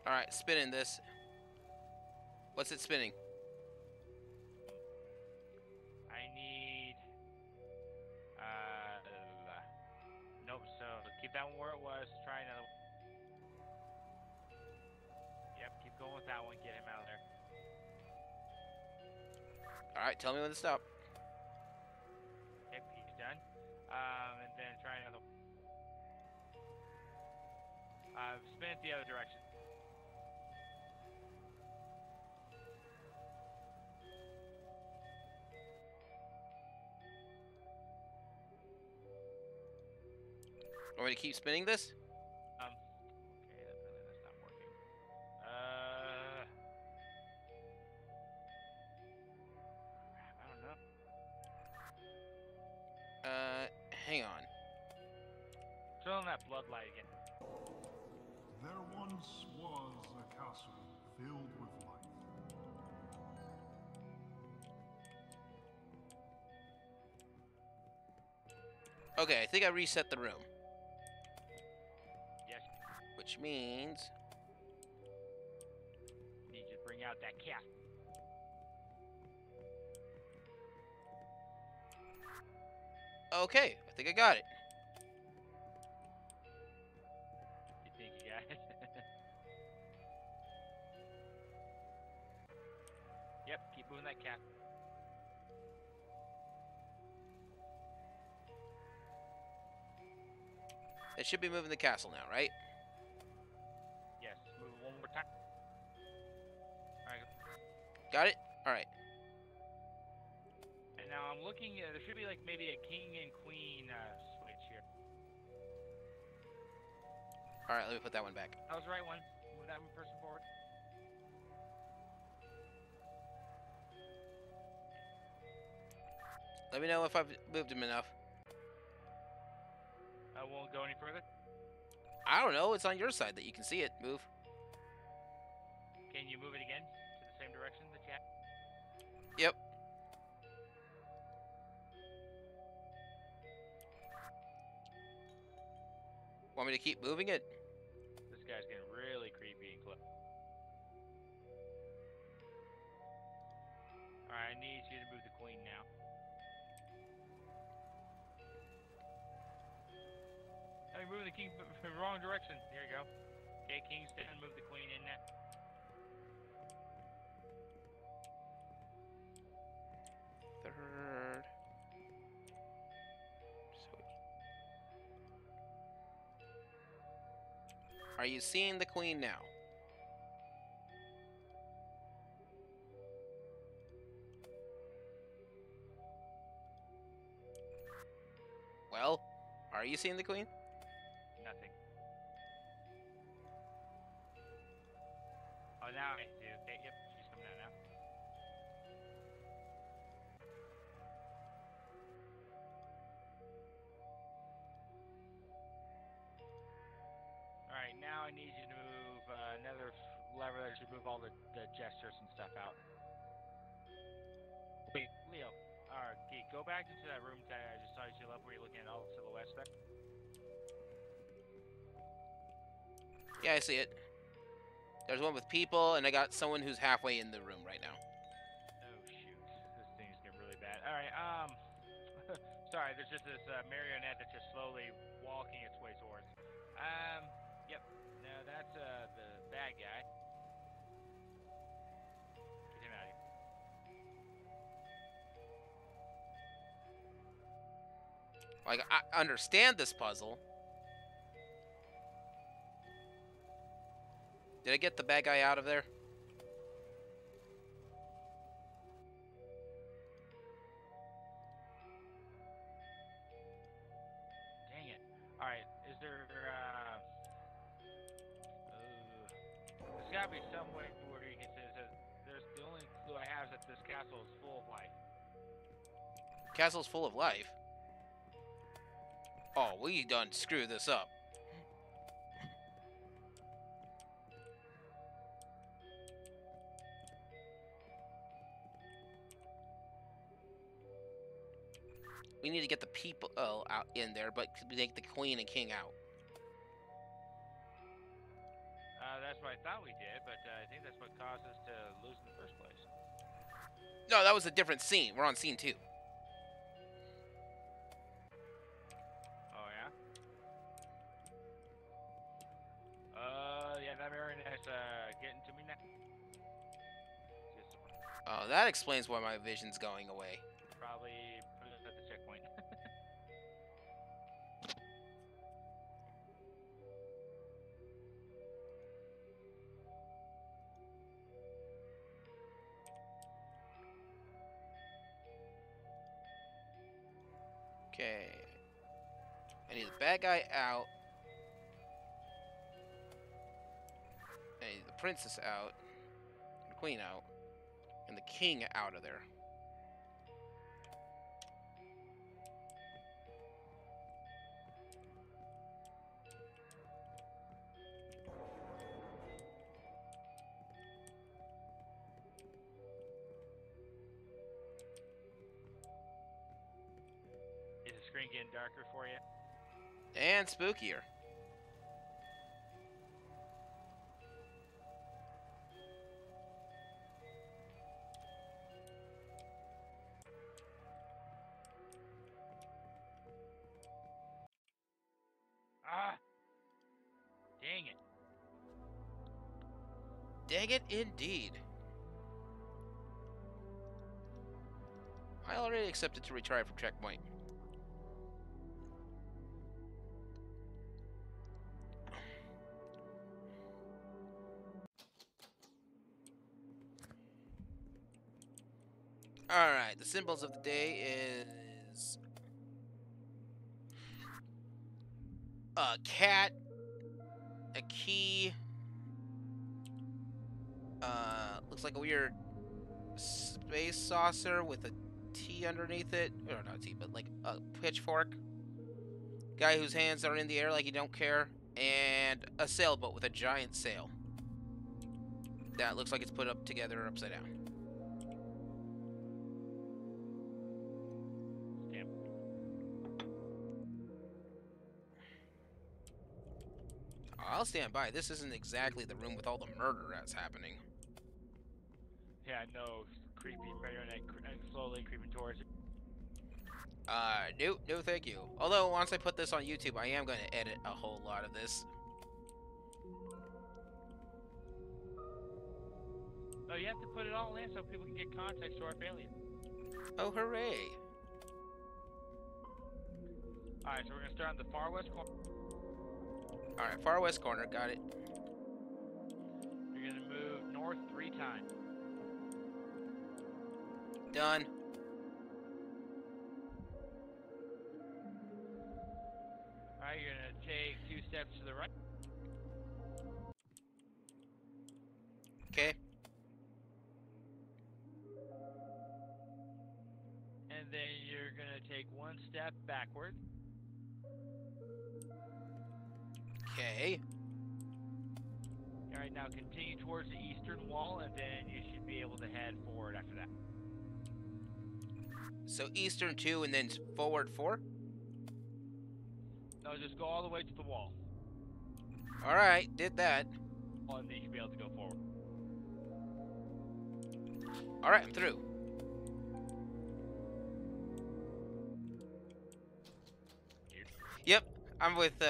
All right, spinning this. What's it spinning? I need. Uh, nope. So keep that one where it was. Try another one. Yep. Keep going with that one. Get him out of there. All right, tell me when to stop. Okay, he's done. And then try another. Spin it the other direction. Want me to keep spinning this? Okay, that's not working. I don't know. Hang on. Turn on that floodlight again. There once was a castle filled with life. Okay, I think I reset the room. Yes. Which means... Need you to bring out that cat. Okay, I think I got it. You think you got it? Yep, keep moving that cat. It should be moving the castle now, right? Yes, move it one more time. Alright. Got it? Alright. And now I'm looking, there should be like maybe a king and queen switch here. Alright, let me put that one back. That was the right one. Move that person forward. Let me know if I've moved him enough. Won't go any further. I don't know, it's on your side that you can see it move. Can you move it again to the same direction that you had? Yep. Want me to keep moving it? This guy's getting really creepy and close. Alright, I need you to move the queen now. Oh, you're moving the king the wrong direction. Here you go. Okay, king's done. Move the queen in there. Third. Switch. Are you seeing the queen now? Well, are you seeing the queen? Nothing. Oh, now I do. Okay, yep, she's coming out now. Alright, now I need you to move another lever that should move all the gestures and stuff out. Wait, Leo. Alright, okay, go back into that room that I just saw you up where you're looking at all the silhouettes there. Yeah, I see it. There's one with people, and I got someone who's halfway in the room right now. Oh shoot, this thing's getting really bad. Alright, sorry, there's just this marionette that's just slowly walking its way towards. Yep, no, that's the bad guy. Get him out of here. Like, I understand this puzzle. Did I get the bad guy out of there? Dang it. Alright, is there, there's gotta be some way where you can say that there's the only clue I have is that this castle is full of life. Castle's full of life. Oh, we done screwed this up. We need to get the people out in there, but make the queen and king out. That's what I thought we did, but I think that's what caused us to lose in the first place. No, that was a different scene. We're on scene 2. Oh, yeah? Yeah, that marionette's getting to me now. Just Oh, that explains why my vision's going away. probably put us at the checkpoint. Okay. I need the bad guy out. I need the princess out. The queen out. And the king out of there. Is the screen getting darker for you? And spookier. Ah! Dang it. Dang it, indeed. I already accepted to retry from checkpoint. Alright, the symbols of the day is a cat, a key, looks like a weird space saucer with a T underneath it. Or not a T, but like a pitchfork. Guy whose hands are in the air like he don't care. And a sailboat with a giant sail. That looks like it's put up together upside down. Damn. I'll stand by. This isn't exactly the room with all the murder that's happening. Yeah, I know. Creepy marionette slowly creeping towards you. No, thank you. Although, once I put this on YouTube, I am going to edit a whole lot of this. No, you have to put it all in so people can get context to our failure. Oh, hooray. Alright, so we're gonna start on the far west corner. Alright, far west corner, got it. You're gonna move north 3 times. Done. Alright, you're gonna take 2 steps to the right. Okay. And then you're gonna take 1 step backward. Okay. Alright, now continue towards the eastern wall, and then you should be able to head forward after that. So eastern 2 and then forward 4? No, just go all the way to the wall. Alright, did that. And then you should be able to go forward. Alright, I'm through. Yep, I'm with,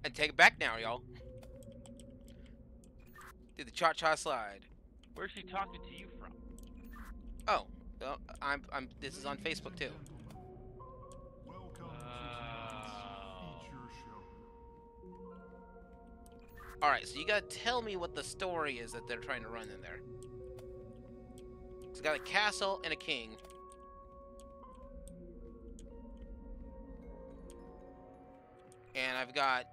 and take it back now, y'all. Do the cha-cha slide. Where's she talking to you from? Oh, well, this is on Facebook, too. Welcome to tonight's feature show. Alright, so you gotta tell me what the story is that they're trying to run in there. It's got a castle and a king. And I've got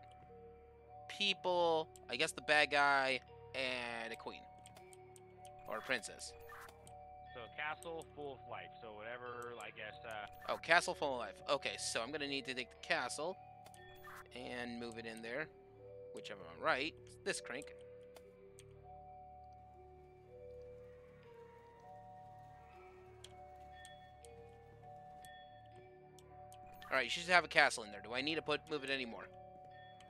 people, I guess the bad guy, and a queen. Or a princess. So a castle full of life. So whatever, I guess. Oh, castle full of life. Okay, so I'm gonna need to take the castle and move it in there. Whichever I'm right. This crank. All right, you should have a castle in there. Do I need to move it anymore?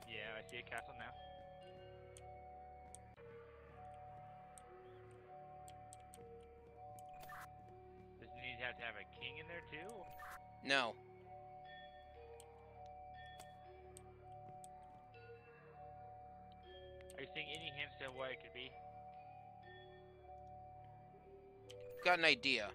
Yeah, I see a castle now. Does it need to have a king in there too? No. Are you seeing any hints at what it could be? Got an idea.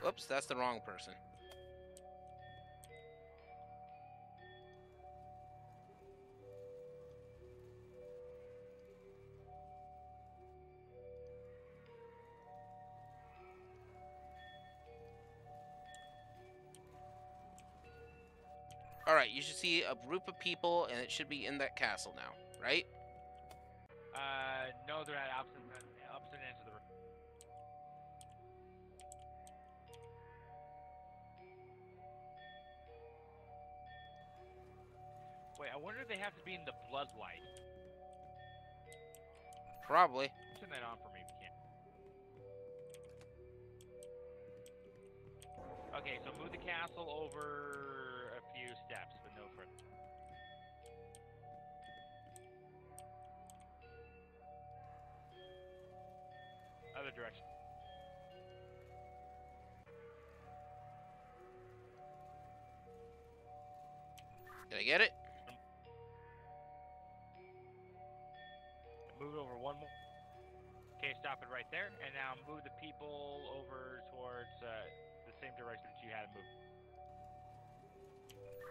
Whoops, that's the wrong person. All right, you should see a group of people, and it should be in that castle now, right? No, they're at opposite ends of the room. Wait, I wonder if they have to be in the bloodlight. Probably. Turn that on for me if you can. Okay, so move the castle over a few steps, but no further. Other direction. Did I get it? Move it over one more. Okay, stop it right there, and now move the people over towards the same direction that you had to move.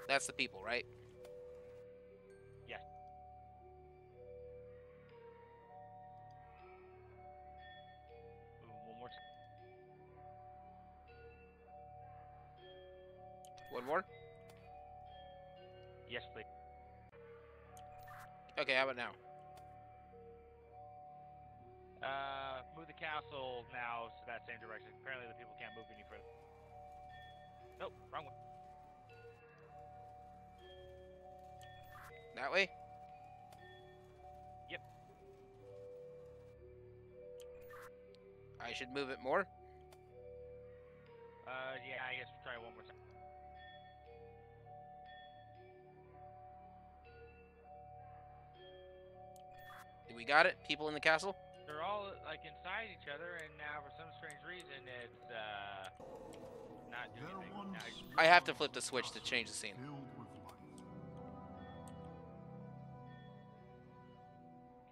That's the people, right? Yes. Move one more. One more? Yes, please. Okay, how about now? Move the castle now to that same direction. Apparently the people can't move any further. Nope, wrong one. That way? Yep. I should move it more? Yeah, I guess we'll try one more time. We got it? People in the castle? They're all like inside each other, and now for some strange reason, it's not doing There anything. once Now, I have to was flip the a switch to castle change the scene. Filled with light.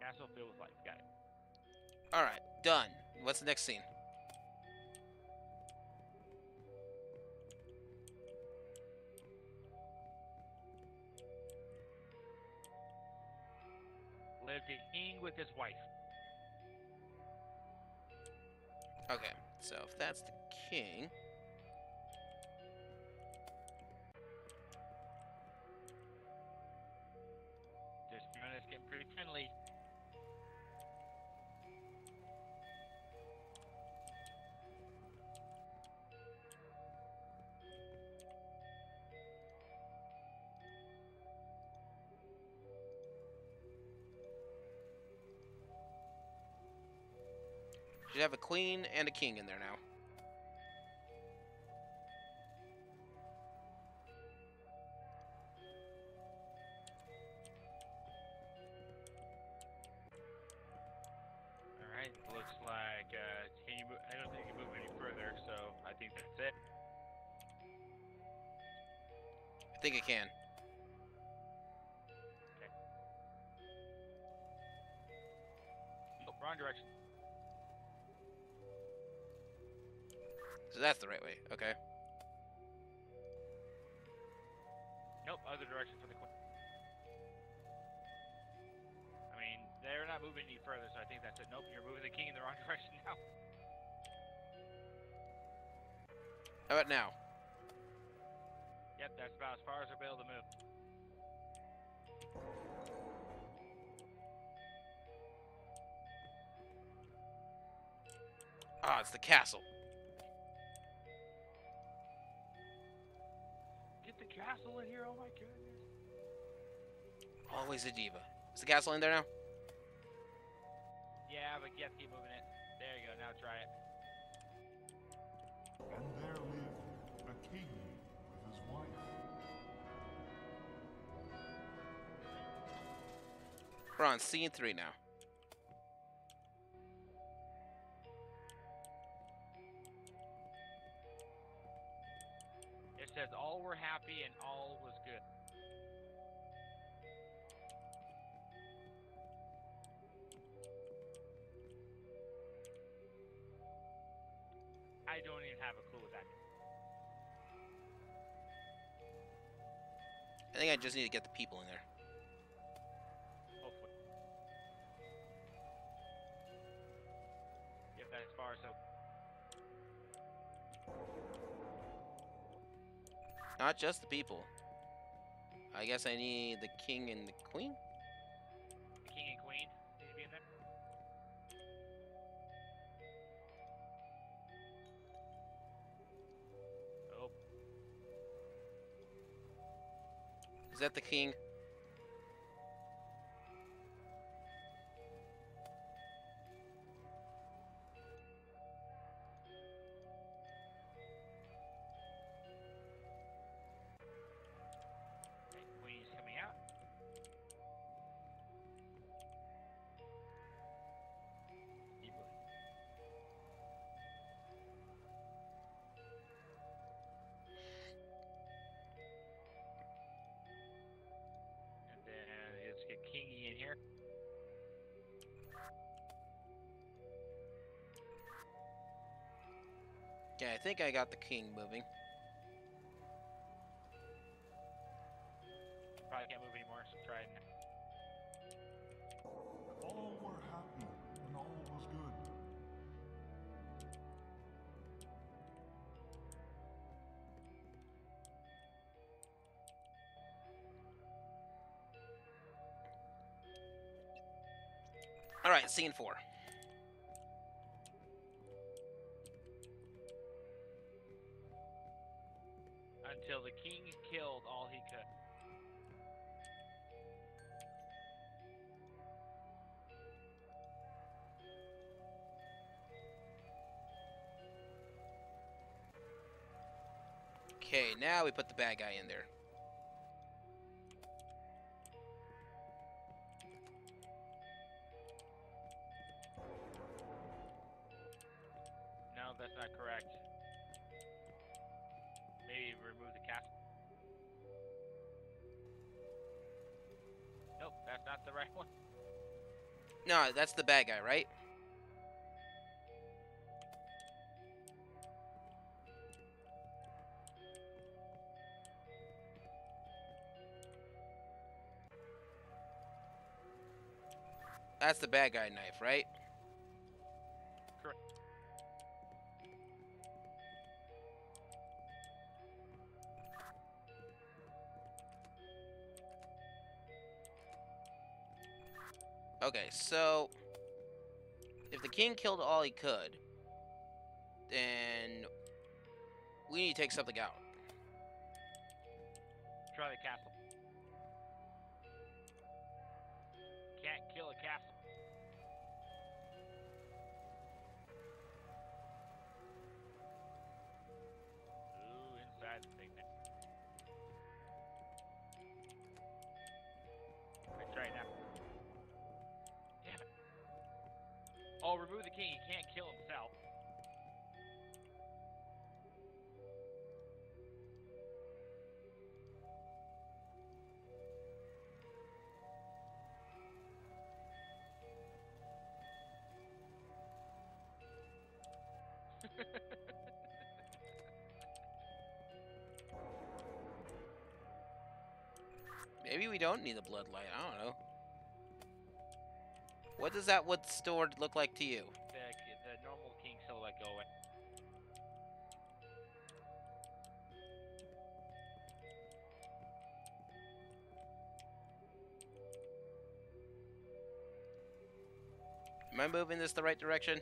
castle filled with light. Got it. Alright, done. What's the next scene? Lived a king with his wife. Okay, so if that's the king... This man is getting pretty friendly. Should have a queen and a king in there now. Alright, looks like, can you move? I don't think you can move any further, so I think that's it. I think I can. Okay. Nope, wrong direction. So that's the right way. Okay. Nope, other direction for the queen. I mean, they're not moving any further, so I think that's it. Nope, you're moving the king in the wrong direction now. How about now? Yep, that's about as far as I'll be able to move. it's the castle. Get the castle in here! Oh my goodness! Always a diva. Is the castle in there now? Yeah, but you have to keep moving it. There you go. Now try it. And there lived a king with his wife. We're on scene 3 now. It says all were happy and all was good. I don't even have a clue what that means. I think I just need to get the people in there. Hopefully. Get that as far, so Not just the people. I guess I need the king and the queen? the king and queen need to be in there. Oh, Is that the king? okay, queen's coming out. Keep moving. And then let's get kingy in here. Yeah, I think I got the king moving. Probably can't move anymore, so try it now. All were happy and all was good. Alright, scene 4. Until the king killed all he could. Okay, now we put the bad guy in there. No, that's not correct. Maybe remove the castle. Nope, that's not the right one. No, that's the bad guy, right? That's the bad guy knife, right? Correct. Okay, so if the king killed all he could, then we need to take something out. Try the castle. Can't kill a castle. Ooh, inside the thing now. Wait, try it now. Damn it. Oh, remove the king. He can't kill himself. Maybe we don't need the bloodlight. I don't know. What does that wood sword look like to you? The normal king still let go away. Am I moving this the right direction?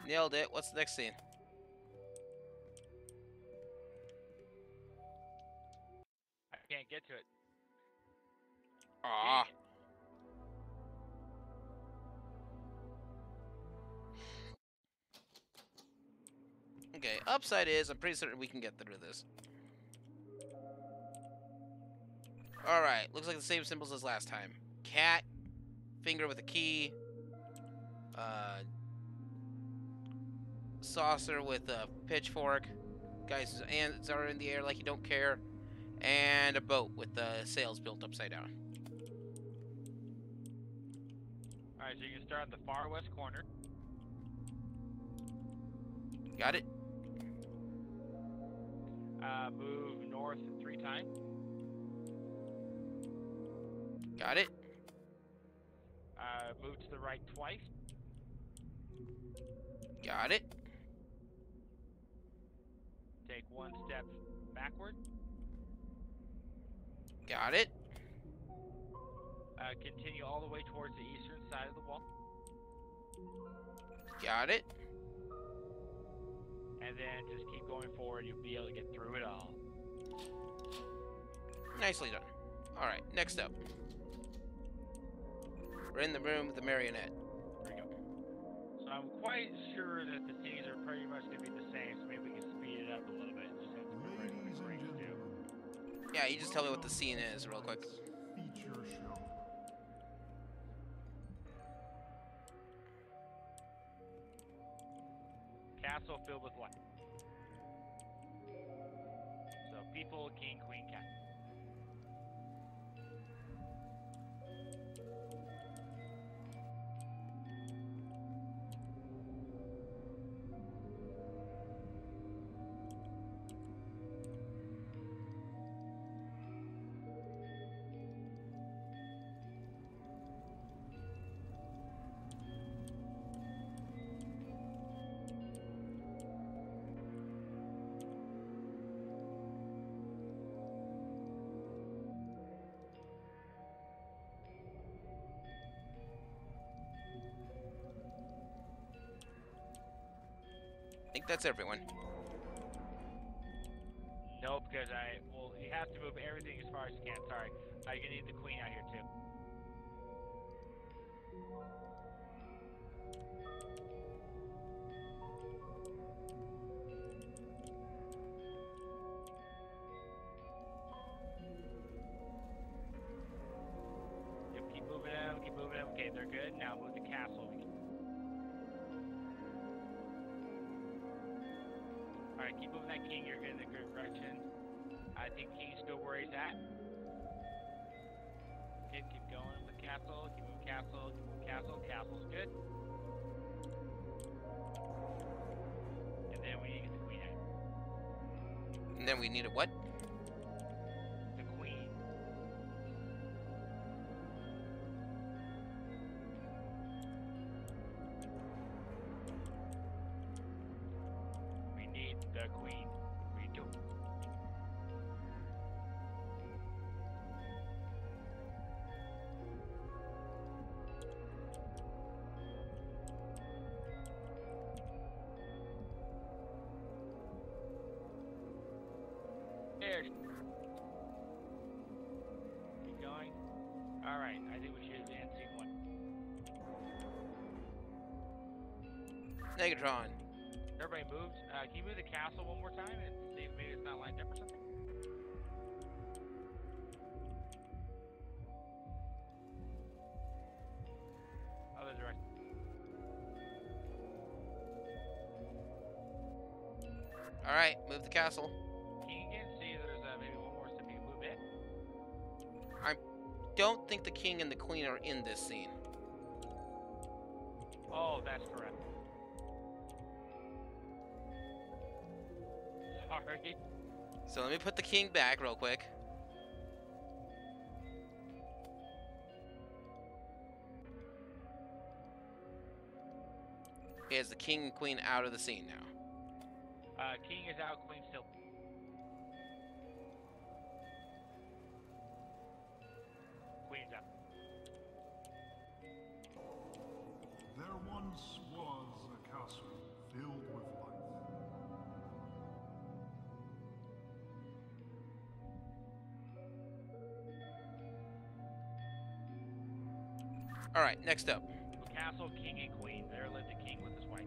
Nailed it. What's the next scene? I can't get to it. Ah. Gee. Okay, upside is I'm pretty certain we can get through this. Alright, looks like the same symbols as last time. Cat, finger with a key, saucer with a pitchfork, guys whose hands are in the air like you don't care, and a boat with the sails built upside down. Alright, so you can start on the far west corner. Got it? Move north 3 times. Got it? Move to the right twice. Got it? Take 1 step backward. Got it? Continue all the way towards the eastern side of the wall. Got it? And then just keep going forward. You'll be able to get through it all. Nicely done. Alright, next up. We're in the room with the marionette. There we go. So I'm quite sure that the scenes are pretty much going to be the same, so maybe we can speed it up a little bit. Just have to be right Ladies and quick to do. gentlemen, Yeah, you just tell me what the scene is real quick. feature show. Castle filled with light. So people, king, queen, cat. I think that's everyone. Nope, because well, you have to move everything as far as you can. Sorry. You're going to need the queen out here too. Yep, keep moving them, keep moving them. Okay, they're good. Now move the castle. Alright, keep moving that king. You're good in the good direction. I think king's still where he's at. Okay, keep going with the castle. Keep moving castle. Keep moving castle. Castle's good. And then we need to get the queen out. And then we need a what? The queen. We need the queen. We do. There. Keep going. Alright, I think we should advance scene 1. Negatron. Everybody moved. Can you move the castle one more time and see if maybe it's not lined up or something? Other direction. Alright, move the castle. Can you again see there's maybe one more step you can move it? Don't think the king and the queen are in this scene. Oh, that's correct. Sorry. So let me put the king back real quick. Is the king and queen out of the scene now? King is out, queen still. Queen's out. There once was a castle All right, next up. So castle, king, and queen. There lived a king with his wife.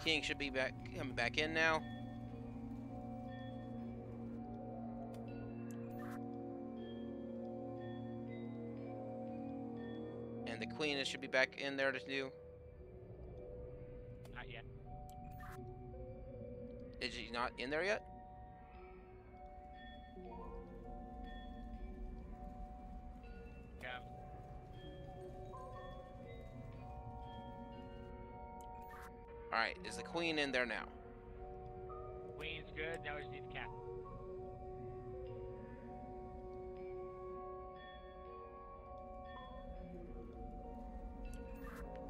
King should be coming back in now. And the queen should be back in there to do. Not yet. Is she not in there yet? Comes. All right, is the queen in there now? Queen's good. Now we just need the castle.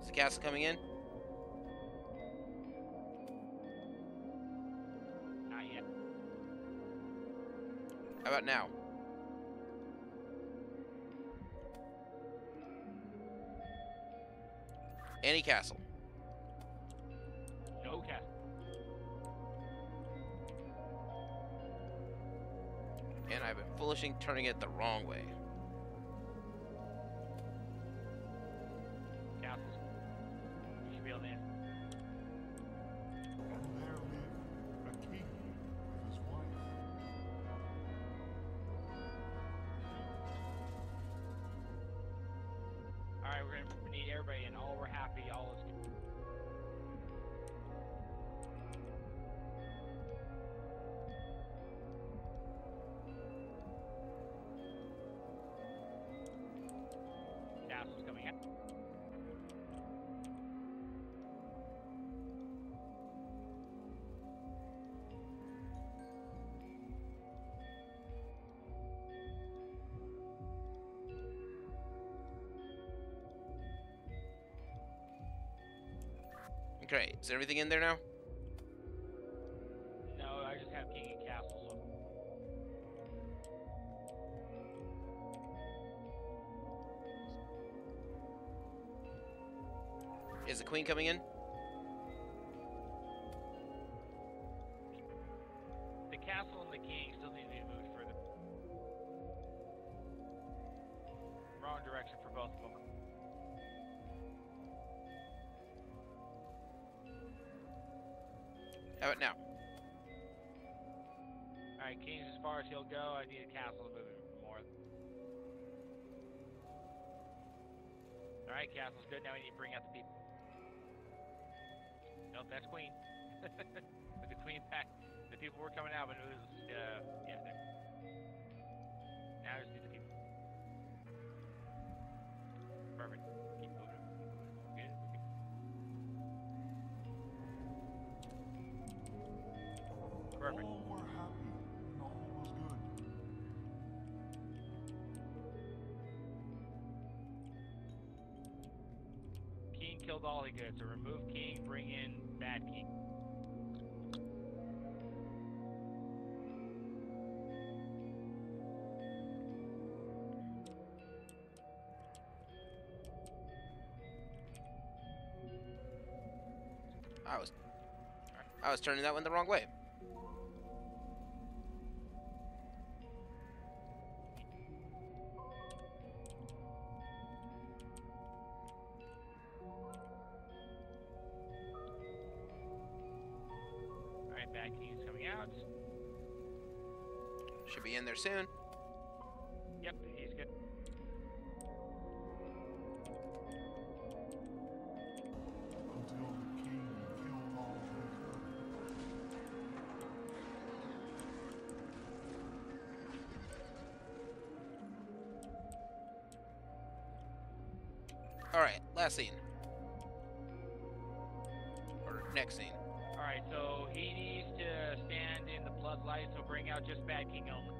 Is the castle coming in? Not yet. How about now? Any castle. No castle. And I've been foolishing turning it the wrong way. Castles. You should be able to. And there lived a king with his wife. All right, we're gonna need everybody in. All we're happy. All is good. Castle's coming in. Great. Is everything in there now? No, I just have king and castle. So Is the queen coming in? the castle and the king still need to be moved further. Wrong direction for both of them. How about now? All right, king's as far as he'll go. I need a castle to move it more. All right, castle's good. Now we need to bring out the people. Nope, that's queen. With the queen back, the people were coming out, but it was yeah, there. Now I just need the people. Perfect. Keep moving. Good. Perfect. All were happy and all was good. King killed all he could, so remove king, bring in bad king. I was turning that one the wrong way. Alright, bad king's coming out. Should be in there soon. Yep, he's good. Until the king killed all he could. Alright, last scene. Or next scene. Alright, so he needs to stand in the floodlight, so bring out just bad king only.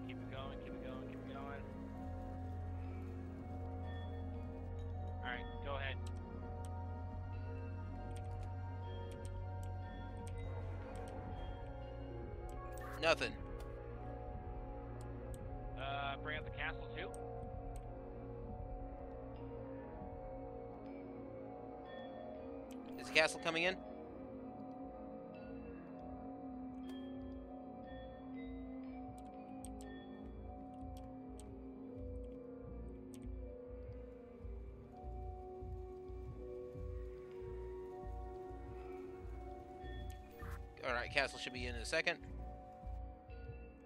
Keep it going, keep it going, keep it going. Alright, go ahead. Nothing. Bring out the castle too. Is the castle coming in? Alright, castle should be in a second.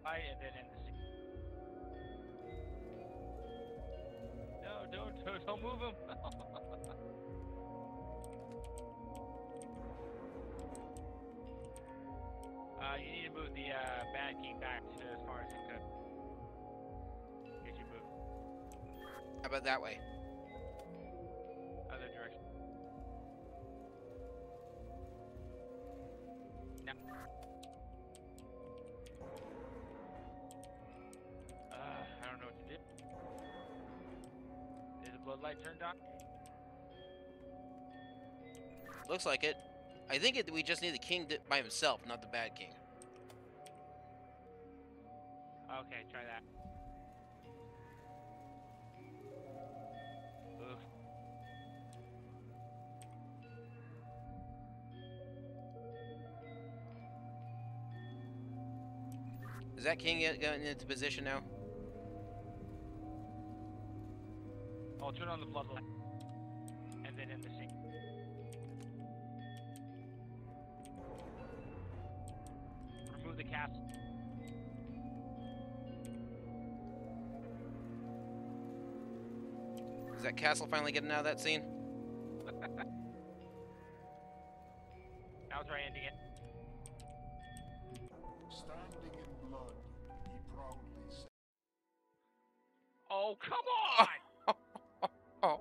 Right, and then in the sea. No, don't move him. You need to move the Bad King back to as far as you could. Get you moved How about that way? other direction. No. I don't know what to do. Is the bloodlight turned on? Looks like it. I think we just need the king by himself, not the bad king. Okay, try that. Oof. Is that king getting into position now? I'll turn on the floodlight. And then in the sink. Remove the castle. Is that castle finally getting out of that scene? Now try ending it. Standing in blood, he proudly said. Oh, come on! Oh.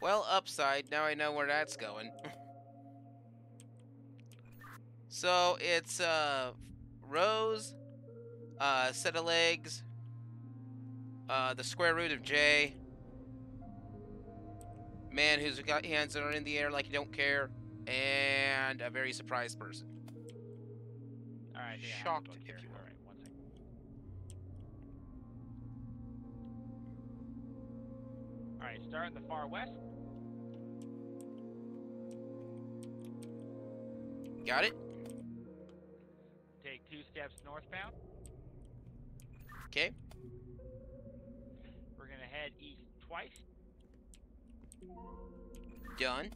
Well, upside. Now I know where that's going. So it's rows, set of legs, the square root of J, man who's got hands that are in the air like you don't care, and a very surprised person. Alright, Shocked, if you will. Alright, 1 second. Alright, start in the far west. Got it? Take 2 steps northbound. Okay. We're gonna head east twice. Done.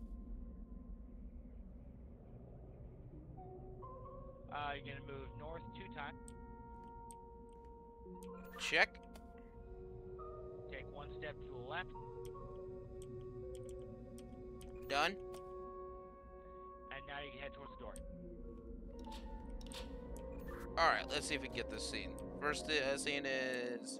You're gonna move north 2 times. Check. Take 1 step to the left. Done. And now you can head towards the door. Alright, let's see if we can get this scene. First scene is...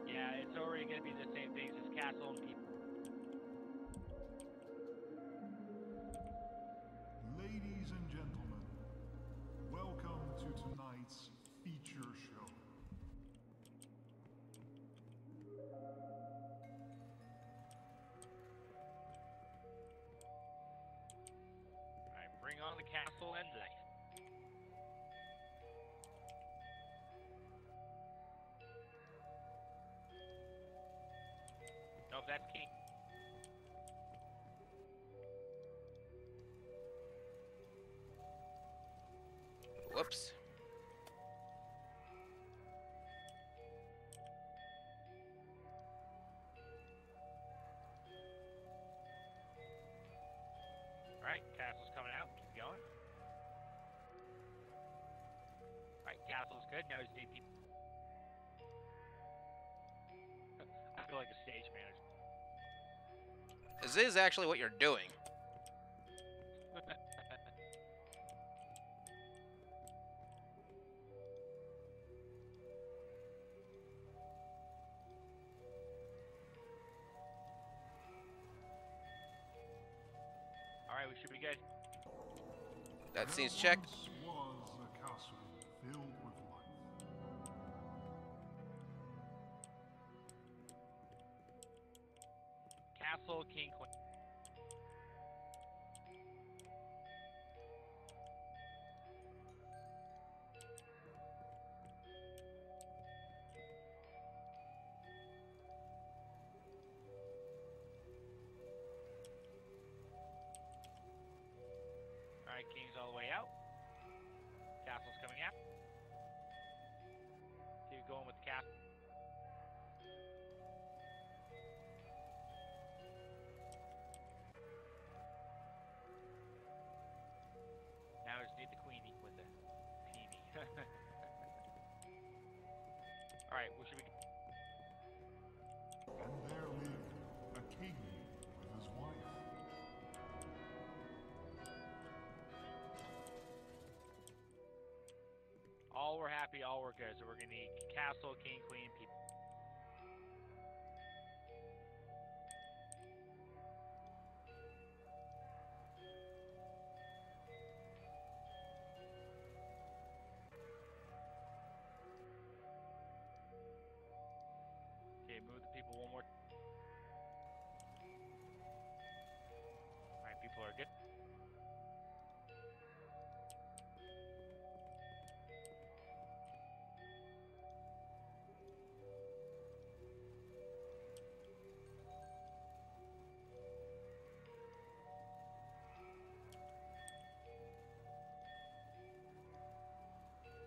Yeah, it's already gonna be the same things as castle and people. Ladies and gentlemen, welcome to tonight's feature show. Alright, bring on the castle and knife. Nope, that's king. Whoops. Alright, castle's coming out. Keep going. Alright, castle's good. Now just need people. I feel like a stage manager. This is actually what you're doing. Alright, we should be good. That scene's There checked. once was a castle filled with life. Castle, king, queen. Alright, king's all the way out. Castle's coming out. Keep going with the castle. Now we just need the queenie with the peenie. Alright, what should we... And there lived a king with his wife. All we're happy, all we're good. So we're gonna need castle, king, queen, people. Okay, move the people one more. Alright, people are good.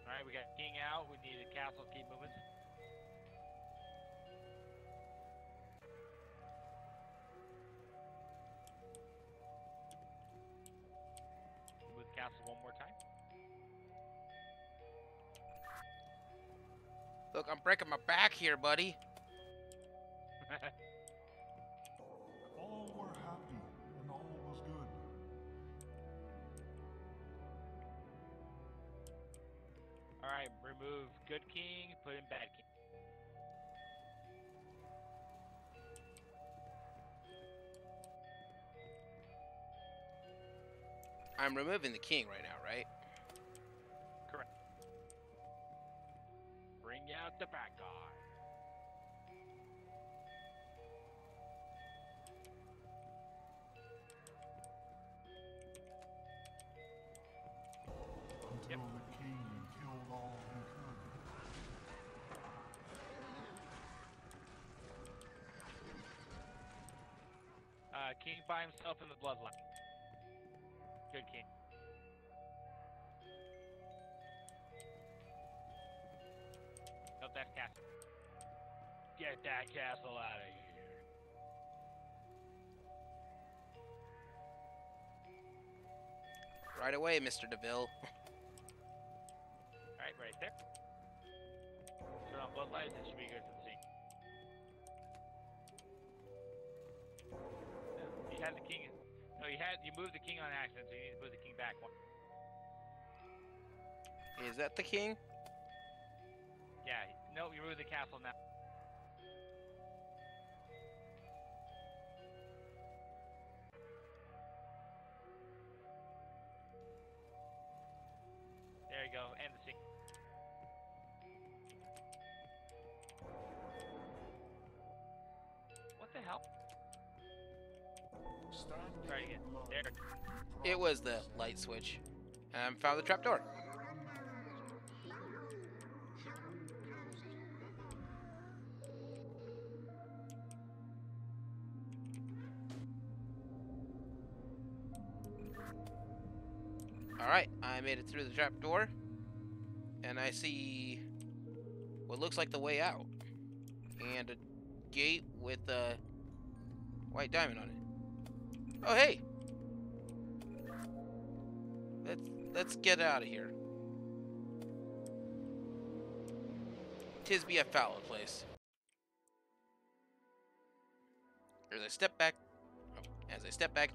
Alright, we got king out. We need the castle to keep moving. Move the castle one more time. Look, I'm breaking my back here, buddy. All were happy, and all was good. Alright, remove good king, put in bad king. I'm removing the king right now, right? Correct. Bring out the bad guy. Until the king killed all he could. King by himself in the bloodline. Good king. Nope, that's castle. Get that castle out of here. Right away, Mr. DeVille. Alright, right there. Turn on bloodlines, that should be good for the scene. You had the king. No, you moved the king on accident, so you need to move the king back one. Is that the king? Yeah, no, you moved the castle now. There you go, end the scene. What the hell? Try again. There. It was the light switch. And found the trapdoor. Alright, I made it through the trapdoor. And I see what looks like the way out. And a gate with a white diamond on it. Oh, hey! Let's get out of here. 'Tis be a foul place. As I step back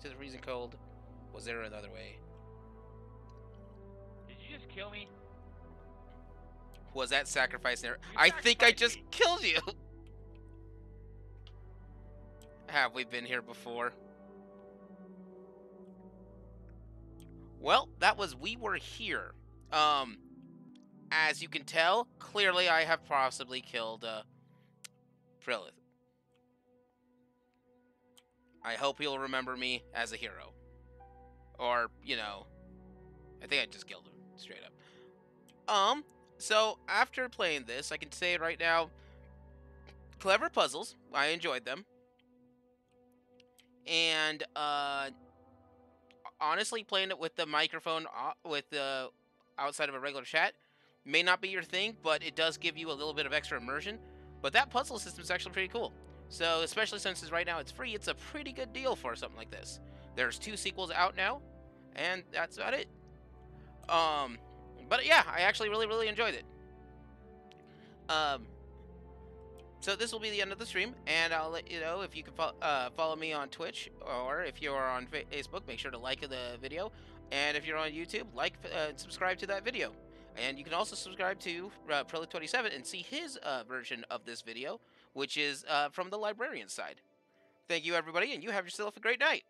to the freezing cold, was there another way? Did you just kill me? Was that sacrifice there? You I think I sacrificed just me. killed you! Have we been here before? Well, we were here. As you can tell, clearly I have possibly killed, Prilith. I hope he'll remember me as a hero. Or, you know, I think I just killed him, straight up. So, after playing this, I can say right now, clever puzzles. I enjoyed them. And, honestly, playing it with the microphone with the outside of a regular chat may not be your thing, but it does give you a little bit of extra immersion. But that puzzle system is actually pretty cool. So especially since right now it's free, it's a pretty good deal for something like this. There's 2 sequels out now, and that's about it. Um, but yeah, I actually really enjoyed it. Um, so this will be the end of the stream, and I'll let you know if you can follow me on Twitch, or if you're on Facebook, make sure to like the video, and if you're on YouTube, subscribe to that video. And you can also subscribe to Prelate27 and see his version of this video, which is from the librarian side. Thank you, everybody, and you have yourself a great night.